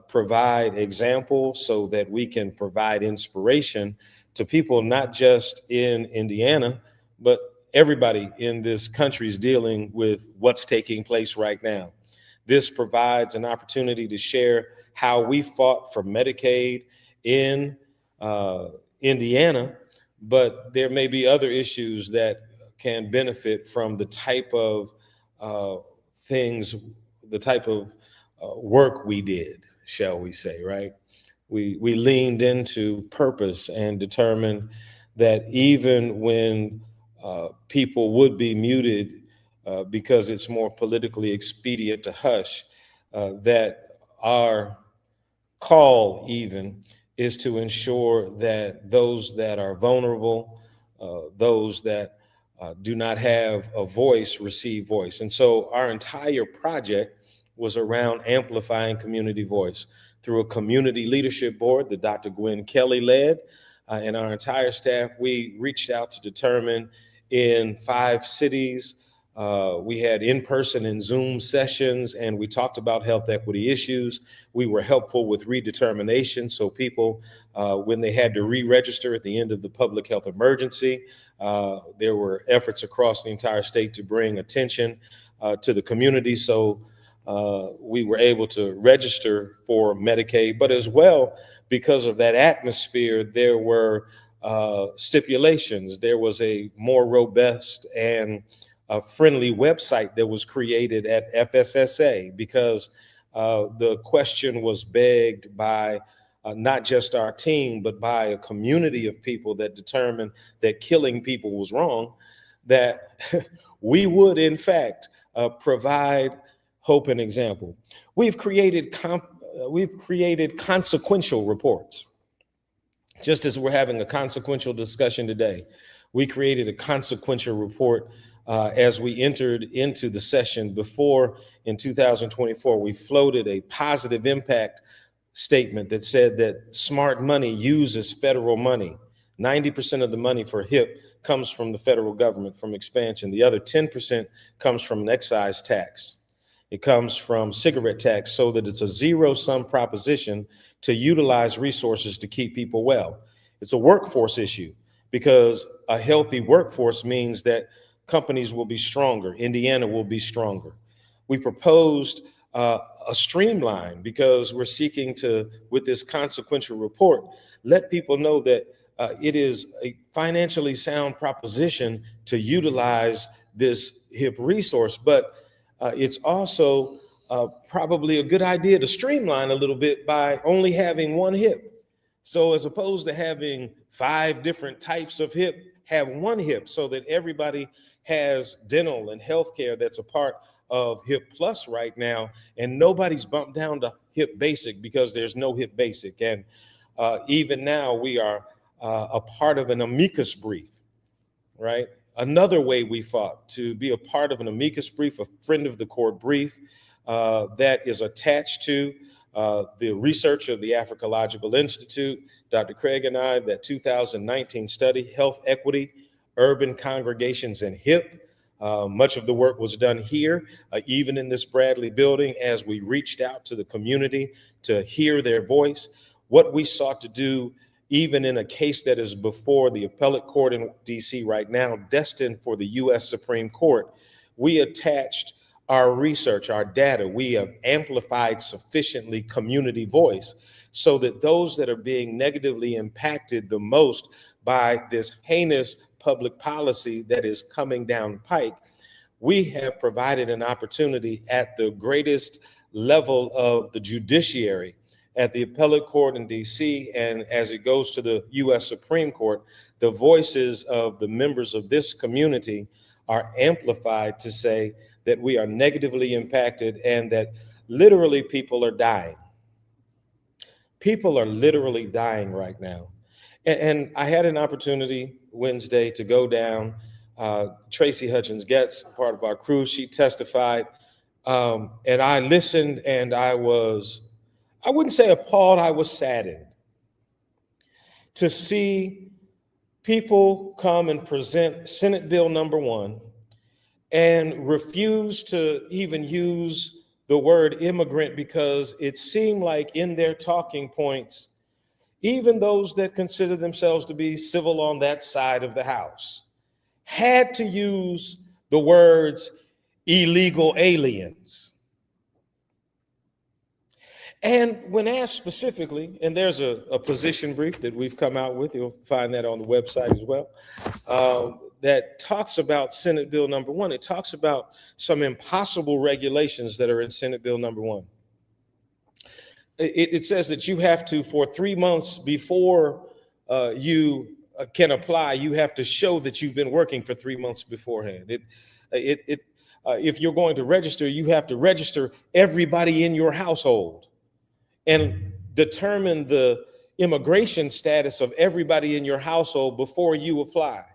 provide examples, so that we can provide inspiration to people, not just in Indiana, but everybody in this country is dealing with what's taking place right now. This provides an opportunity to share how we fought for Medicaid in Indiana, but there may be other issues that can benefit from the type of things, the type of work we did, shall we say, right? We leaned into purpose and determined that even when people would be muted because it's more politically expedient to hush, that our call even is to ensure that those that are vulnerable, those that do not have a voice, receive voice. And so our entire project was around amplifying community voice through a community leadership board that Dr. Gwen Kelly led, and our entire staff. We reached out to determine in 5 cities. We had in-person and Zoom sessions, and we talked about health equity issues. We were helpful with redetermination, so people, when they had to re-register at the end of the public health emergency, there were efforts across the entire state to bring attention to the community. So we were able to register for Medicaid, but as well, because of that atmosphere, there were stipulations. There was a more robust and a friendly website that was created at FSSA, because the question was begged by not just our team, but by a community of people that determined that killing people was wrong, that we would in fact provide hope and example. We've created consequential reports. Just as we're having a consequential discussion today, we created a consequential report as we entered into the session before. In 2024, we floated a positive impact statement that said that smart money uses federal money. 90% of the money for HIP comes from the federal government, from expansion. The other 10% comes from an excise tax. It comes from cigarette tax, so that it's a zero-sum proposition to utilize resources to keep people well. It's a workforce issue, because a healthy workforce means that companies will be stronger. Indiana will be stronger. We proposed a streamline, because we're seeking to, with this consequential report, let people know that it is a financially sound proposition to utilize this HIP resource, but it's also probably a good idea to streamline a little bit by only having one HIP. So as opposed to having 5 different types of HIP, have one HIP, so that everybody has dental and healthcare that's a part of HIP Plus right now, and nobody's bumped down to HIP Basic because there's no HIP Basic. And even now we are a part of an amicus brief, right? Another way we fought to be a part of an amicus brief, a friend of the court brief that is attached to the research of the Africological Institute, Dr. Craig and I, that 2019 study, Health Equity, Urban Congregations and HIP. Much of the work was done here, even in this Bradley building, as we reached out to the community to hear their voice. What we sought to do, even in a case that is before the appellate court in DC right now, destined for the US Supreme Court, we attached our research, our data. We have amplified sufficiently community voice so that those that are being negatively impacted the most by this heinous public policy that is coming down the pike, we have provided an opportunity at the greatest level of the judiciary, at the appellate court in DC, and as it goes to the US Supreme Court, the voices of the members of this community are amplified to say that we are negatively impacted and that literally people are dying. People are literally dying right now. And I had an opportunity Wednesday to go down. Tracy Hutchins-Getz, part of our crew, she testified. And I listened and I wouldn't say appalled, I was saddened to see people come and present Senate Bill number 1 and refuse to even use the word immigrant because it seemed like in their talking points, even those that consider themselves to be civil on that side of the house had to use the words illegal aliens. And when asked specifically, and there's a position brief that we've come out with, you'll find that on the website as well, that talks about Senate Bill number 1. It talks about some impossible regulations that are in Senate Bill number 1. It says that you have to, for 3 months before you can apply, you have to show that you've been working for 3 months beforehand. If you're going to register, you have to register everybody in your household and determine the immigration status of everybody in your household before you apply.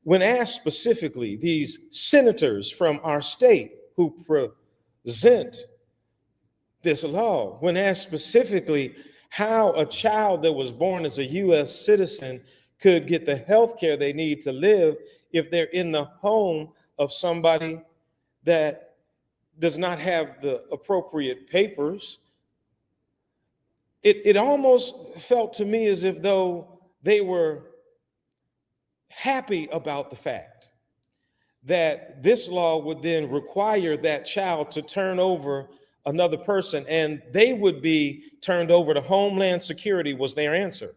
When asked specifically, these senators from our state who present this law, when asked specifically how a child that was born as a U.S. citizen could get the health care they need to live if they're in the home of somebody that does not have the appropriate papers, it almost felt to me as if though they were happy about the fact that this law would then require that child to turn over another person, and they would be turned over to Homeland Security was their answer,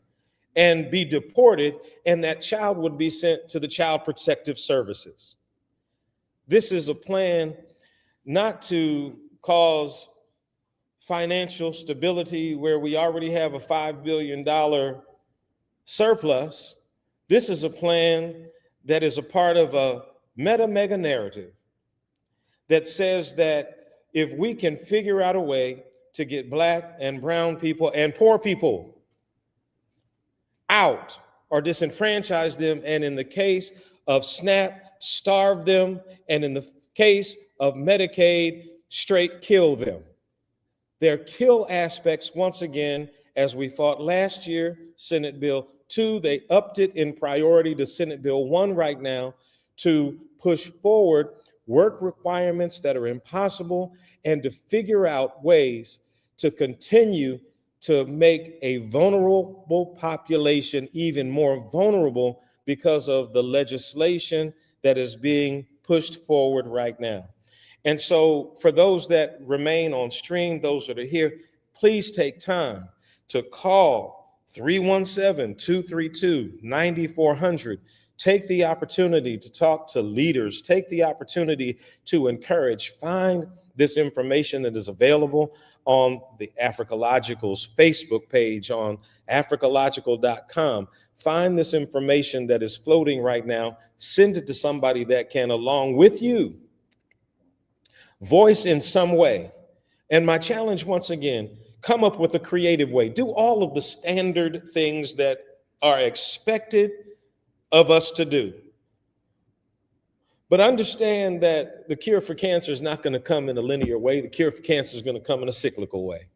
and be deported, and that child would be sent to the Child Protective Services. This is a plan not to cause financial stability where we already have a $5 billion surplus. This is a plan that is a part of a mega narrative that says that if we can figure out a way to get Black and brown people and poor people out or disenfranchise them, and in the case of SNAP, starve them, and in the case of Medicaid, straight kill them. There are kill aspects, once again, as we fought last year, Senate Bill 2, they upped it in priority to Senate Bill 1 right now to push forward work requirements that are impossible and to figure out ways to continue to make a vulnerable population even more vulnerable because of the legislation that is being pushed forward right now. And so for those that remain on stream, those that are here, please take time to call 317-232-9400. Take the opportunity to talk to leaders. Take the opportunity to encourage. Find this information that is available on the Africological's Facebook page, on africological.com. Find this information that is floating right now. Send it to somebody that can, along with you, voice in some way. And my challenge, once again, come up with a creative way. Do all of the standard things that are expected of us to do. But understand that the cure for cancer is not going to come in a linear way. The cure for cancer is going to come in a cyclical way.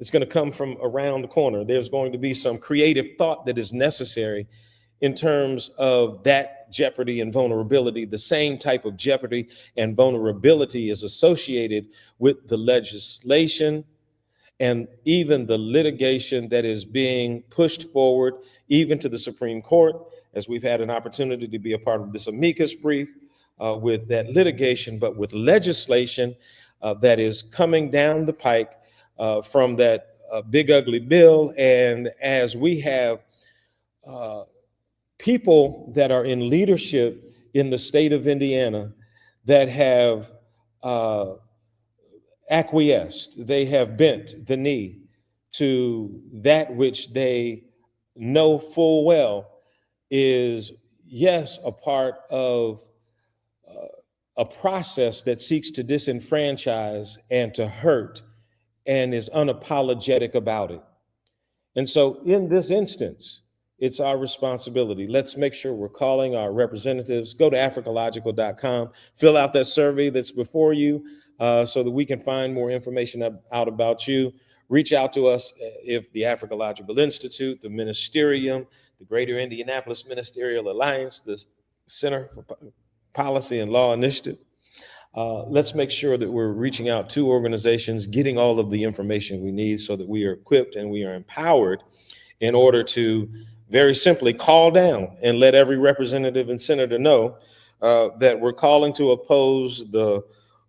It's going to come from around the corner. There's going to be some creative thought that is necessary in terms of that jeopardy and vulnerability. The same type of jeopardy and vulnerability is associated with the legislation and even the litigation that is being pushed forward, even to the Supreme Court, as we've had an opportunity to be a part of this amicus brief with that litigation, but with legislation that is coming down the pike from that big ugly bill. And as we have people that are in leadership in the state of Indiana that have acquiesced, they have bent the knee to that which they know full well is, yes, a part of a process that seeks to disenfranchise and to hurt and is unapologetic about it. And so in this instance, it's our responsibility. Let's make sure we're calling our representatives. Go to africological.com, fill out that survey that's before you so that we can find more information out about you. Reach out to us if the Africological Institute, the Ministerium, the Greater Indianapolis Ministerial Alliance, the Center for Policy and Law Initiative. Let's make sure that we're reaching out to organizations, getting all of the information we need so that we are equipped and we are empowered in order to very simply call down and let every representative and senator know that we're calling to oppose the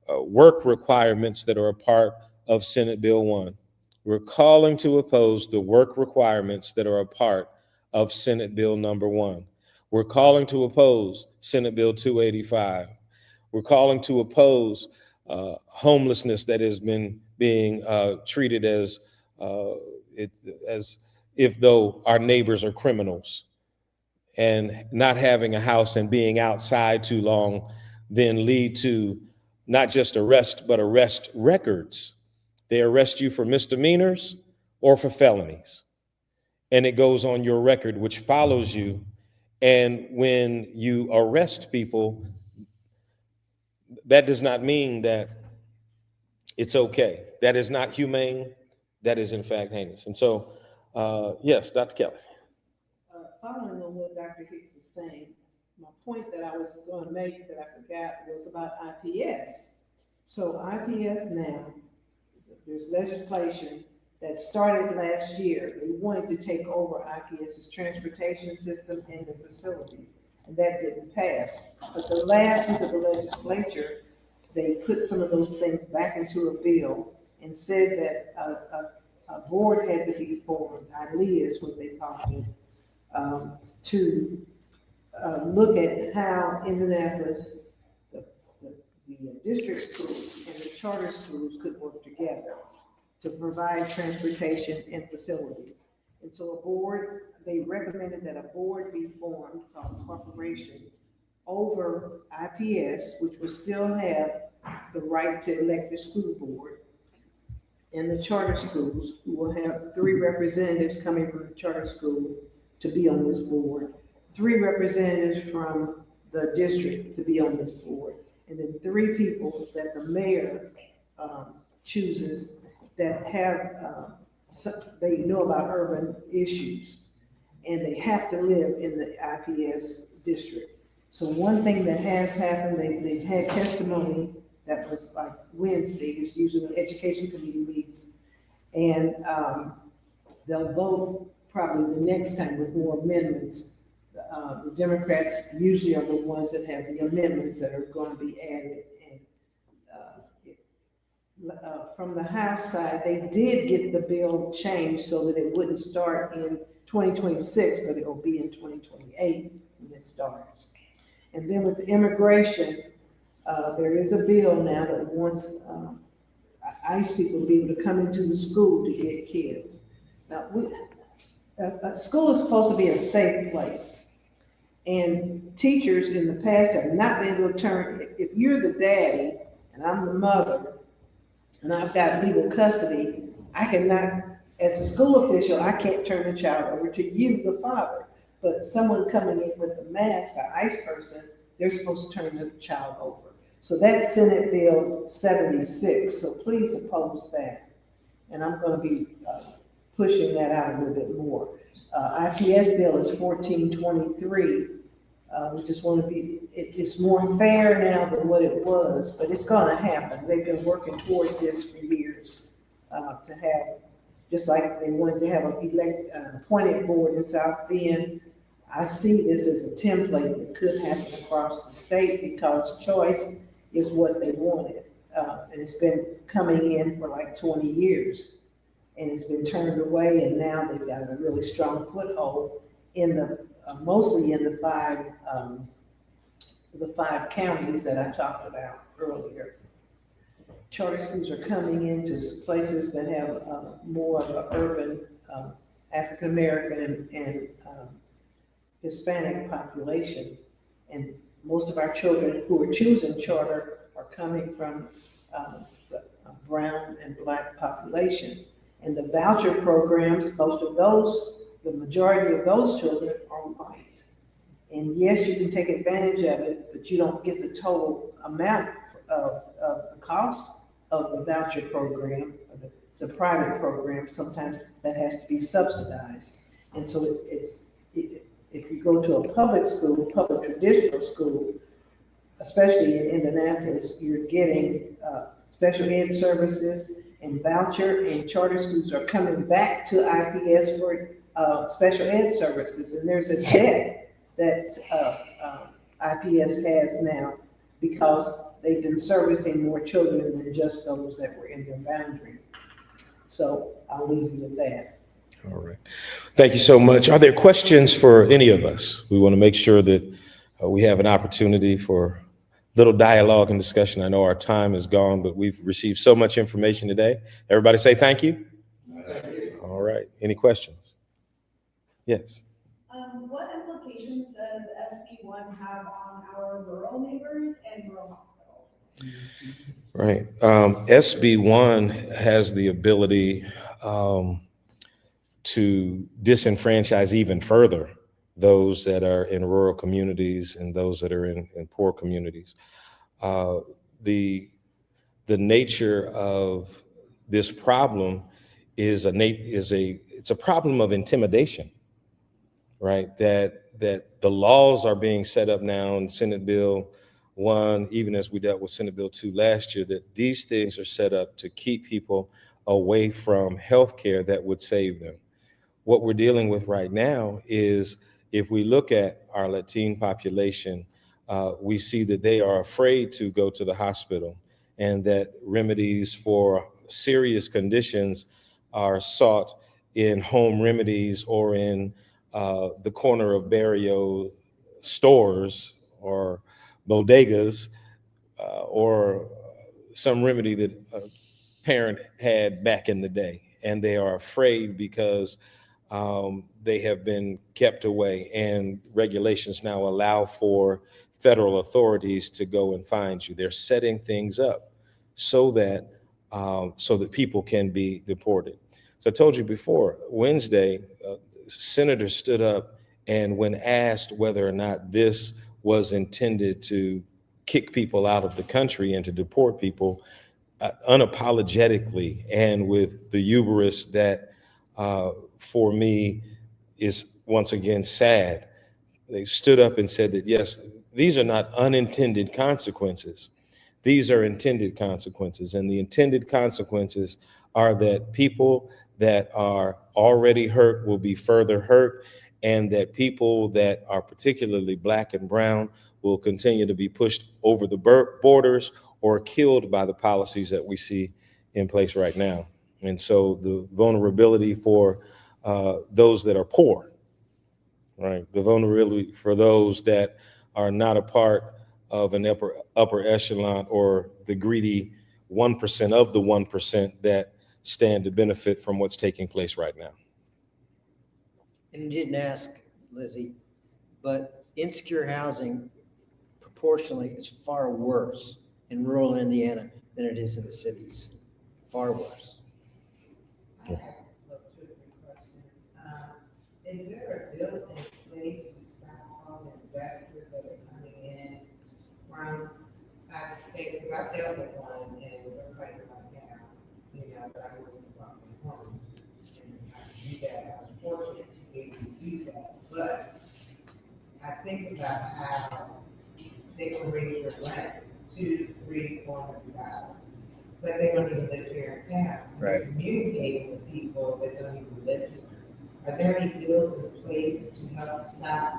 work requirements that are a part of Senate Bill 1. We're calling to oppose the work requirements that are a part of Senate Bill number 1. We're calling to oppose Senate Bill 285. We're calling to oppose homelessness that has been being treated as if though our neighbors are criminals, and not having a house and being outside too long then lead to not just arrest, but arrest records. They arrest you for misdemeanors or for felonies, and it goes on your record, which follows you. And when you arrest people, that does not mean that it's okay. That is not humane. That is in fact heinous. And so, yes, Dr. Kelly. Following on what Dr. Hicks is saying, my point that I was going to make that I forgot was about IPS. So IPS now, there's legislation that started last year. They wanted to take over IPS's transportation system and the facilities, and that didn't pass. But the last week of the legislature, they put some of those things back into a bill and said that a board had to be formed, ILEA is what they call it, to look at how Indianapolis, the district schools and the charter schools could work together to provide transportation and facilities. And so a board, they recommended that a board be formed called a corporation over IPS, which will still have the right to elect the school board, and the charter schools, who will have 3 representatives coming from the charter schools to be on this board, 3 representatives from the district to be on this board, and then 3 people that the mayor chooses that have, they know about urban issues, and they have to live in the IPS district. So one thing that has happened, they've had testimony that was like Wednesday, is usually the education committee meets, and they'll vote probably the next time with more amendments. The Democrats usually are the ones that have the amendments that are going to be added. And from the House side, they did get the bill changed so that it wouldn't start in 2026, but it will be in 2028 when it starts. And then with the immigration, there is a bill now that wants ICE people to be able to come into the school to get kids. Now, school is supposed to be a safe place. And teachers in the past have not been able to turn, if you're the daddy and I'm the mother and I've got legal custody, I cannot, as a school official, I can't turn the child over to you, the father. But someone coming in with a mask, an ICE person, they're supposed to turn the child over. So that's Senate Bill 76. So please oppose that. And I'm going to be pushing that out a little bit more. IPS bill is 1423. We just want to be, it's more fair now than what it was, but it's going to happen. They've been working toward this for years to have, just like they wanted to have an appointed board in South Bend. I see this as a template that could happen across the state because choice is what they wanted. And it's been coming in for like 20 years. And it's been turned away, and now they've got a really strong foothold in the mostly in the five counties that I talked about earlier. Charter schools are coming into places that have more of an urban African American and Hispanic population, and most of our children who are choosing charter are coming from the brown and black population. And the voucher programs, most of those, the majority of those children are white. And yes, you can take advantage of it, but you don't get the total amount of the cost of the voucher program, or the private program. Sometimes that has to be subsidized. And so if you go to a public school, public traditional school, especially in Indianapolis, you're getting special ed services and voucher, and charter schools are coming back to IPS for special ed services. And there's a debt that IPS has now because they've been servicing more children than just those that were in their boundary. So I'll leave you with that. All right. Thank you so much. Are there questions for any of us? We want to make sure that we have an opportunity for little dialogue and discussion. I know our time is gone, but we've received so much information today. Everybody say thank you. Thank you. All right. Any questions? Yes. What implications does SB1 have on our rural neighbors and rural hospitals? Right. SB1 has the ability to disenfranchise even further those that are in rural communities and those that are in poor communities. The nature of this problem is it's a problem of intimidation, right? That the laws are being set up now in Senate Bill 1, even as we dealt with Senate Bill 2 last year, that these things are set up to keep people away from health care that would save them. What we're dealing with right now is, if we look at our Latine population, we see that they are afraid to go to the hospital, and that remedies for serious conditions are sought in home remedies or in the corner of barrio stores or bodegas, or some remedy that a parent had back in the day. And they are afraid because they have been kept away, and regulations now allow for federal authorities to go and find you. They're setting things up so that people can be deported. So I told you before, Wednesday, senators stood up, and when asked whether or not this was intended to kick people out of the country and to deport people, unapologetically and with the hubris that for me is once again sad, they stood up and said that, yes, these are not unintended consequences. These are intended consequences. And the intended consequences are that people that are already hurt will be further hurt, and that people that are particularly Black and brown will continue to be pushed over the borders or killed by the policies that we see in place right now. And so the vulnerability for those that are poor, right? The vulnerability for those that are not a part of an upper echelon, or the greedy 1% of the 1% that stand to benefit from what's taking place right now. And you didn't ask, Lizzie, but insecure housing proportionally is far worse in rural Indiana than it is in the cities. Far worse. I have two questions. Is there a bill in place to stop all the investors that are coming in from out of state? Because I dealt with one and it's like right now, that I wouldn't about my home. And I do that. I was fortunate to be able to do that. But I think about how they can raise your rent $200, $300, $400. But they don't even live here in town. So Right. they're communicating with people that don't even live here. Are there any bills in place to help stop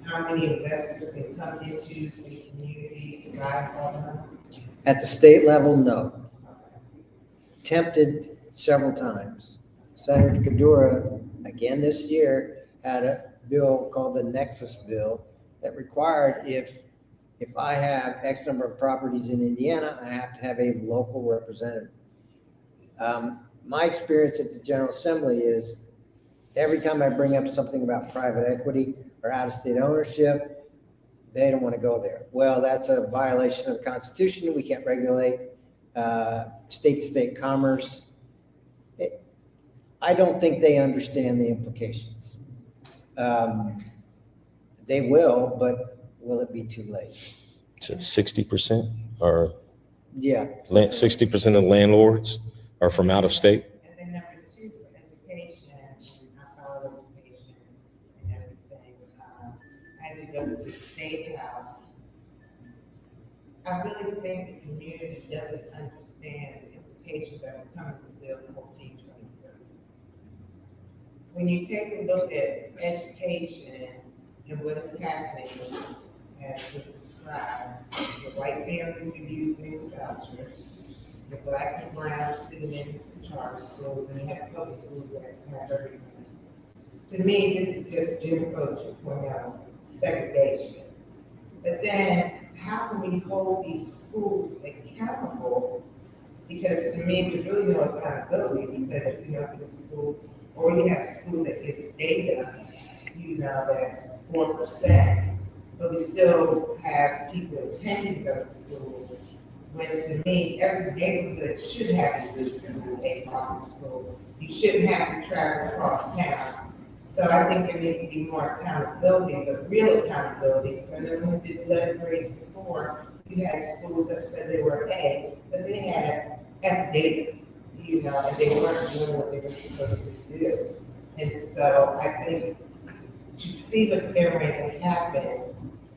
how many investors can come into the community to buy apartments? At the state level, no. Tempted several times. Senator Kadura, again this year, had a bill called the Nexus Bill that required if I have X number of properties in Indiana, I have to have a local representative. My experience at the General Assembly is every time I bring up something about private equity or out-of-state ownership, They don't want to go there. Well, that's a violation of the Constitution. We can't regulate state-to-state commerce. I don't think they understand the implications. They will, but will it be too late? Is it 60% or Yeah. 60% of landlords are from out of state? And then number two, for education, and I follow education and everything, as you go to the state house, I really think the community doesn't understand the implications that are coming from Bill 1423. When you take a look at education and what is happening, as was described, the white families are using the vouchers, the black and brown sitting in charter schools, and you have public schools that have everything. To me, this is just Jim Crow 2.0 segregation. But then, how can we hold these schools accountable? Because to me, there's really no accountability, because if you have a school, or you have a school that gives data, that's 4%, but we still have people attending those schools, when to me, every neighborhood should have a good school, a public school. You shouldn't have to travel across town. So I think there needs to be more accountability, but real accountability. When we did 11th grade before, you had schools that said they were A, but they had F data, and they weren't doing what they were supposed to do. And so I think to see what's going to happen,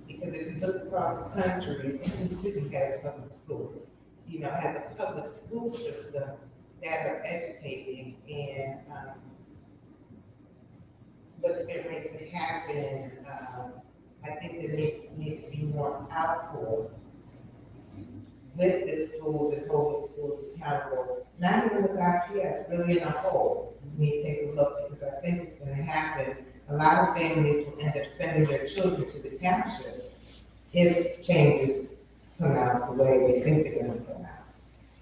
because if you look across the country, every city has public schools, has a public school system that are educating, and what's going to happen, I think there needs to be more outpour with the schools and holding schools accountable. Not even with IPS, really in a whole. We need to take a look, because I think it's going to happen. A lot of families will end up sending their children to the townships if changes come out the way we think they're going to come out.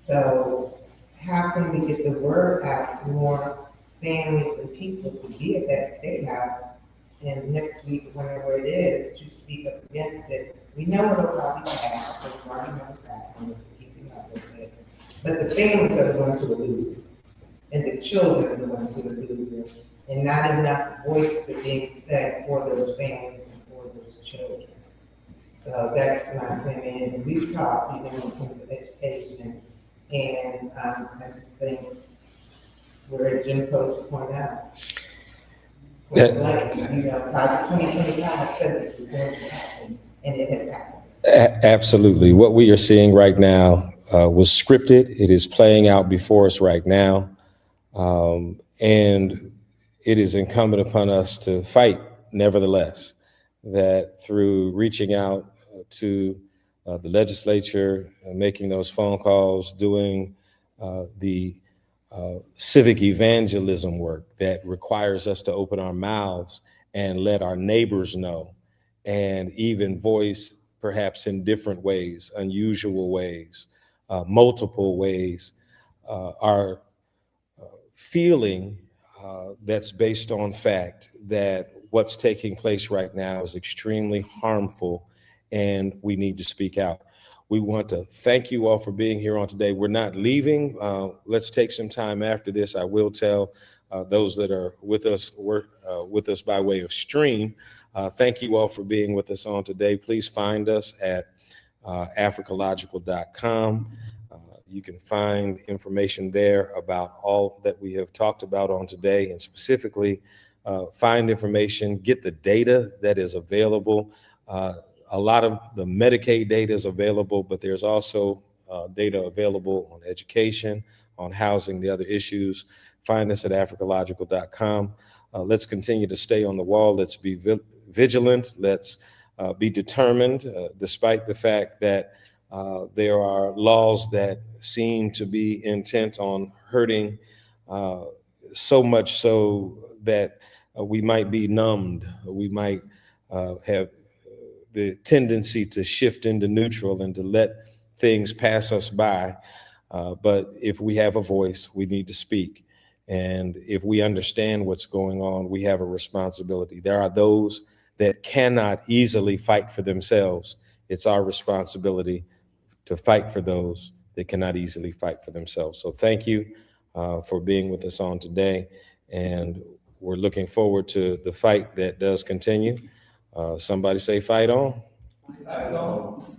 So how can we get the word out to more families and people to be at that state house, and next week, whenever it is, to speak up against it? We know it'll probably pass, because we already know what's happening, we're keeping up with it. But the families are the ones who are losing, and the children are the ones who are losing, and not enough voices are being said for those families and for those children. So that's my opinion, and we've talked, when it comes to education, and I just think we're at Jim Crow 2.0. By 2025, said this was going to happen, and it has happened. Absolutely. What we are seeing right now was scripted. It is playing out before us right now. And it is incumbent upon us to fight, nevertheless, that through reaching out to the legislature, making those phone calls, doing the civic evangelism work that requires us to open our mouths and let our neighbors know, and even voice, perhaps in different ways, unusual ways, multiple ways, our feeling that's based on fact that what's taking place right now is extremely harmful, and we need to speak out. We want to thank you all for being here on today. We're not leaving. Let's take some time after this. I will tell those that are with us, with us by way of stream, thank you all for being with us on today. Please find us at africological.com. You can find information there about all that we have talked about on today, and specifically find information, get the data that is available. A lot of the Medicaid data is available, but there's also data available on education, on housing, the other issues. Find us at africological.com. Let's continue to stay on the wall. Let's be vigilant. Let's be determined, despite the fact that there are laws that seem to be intent on hurting, so much so that we might be numbed. We might have the tendency to shift into neutral and to let things pass us by. But if we have a voice, we need to speak. And if we understand what's going on, we have a responsibility. There are those that cannot easily fight for themselves. It's our responsibility to fight for those that cannot easily fight for themselves. So thank you for being with us on today. And we're looking forward to the fight that does continue. Somebody say fight on. Fight on.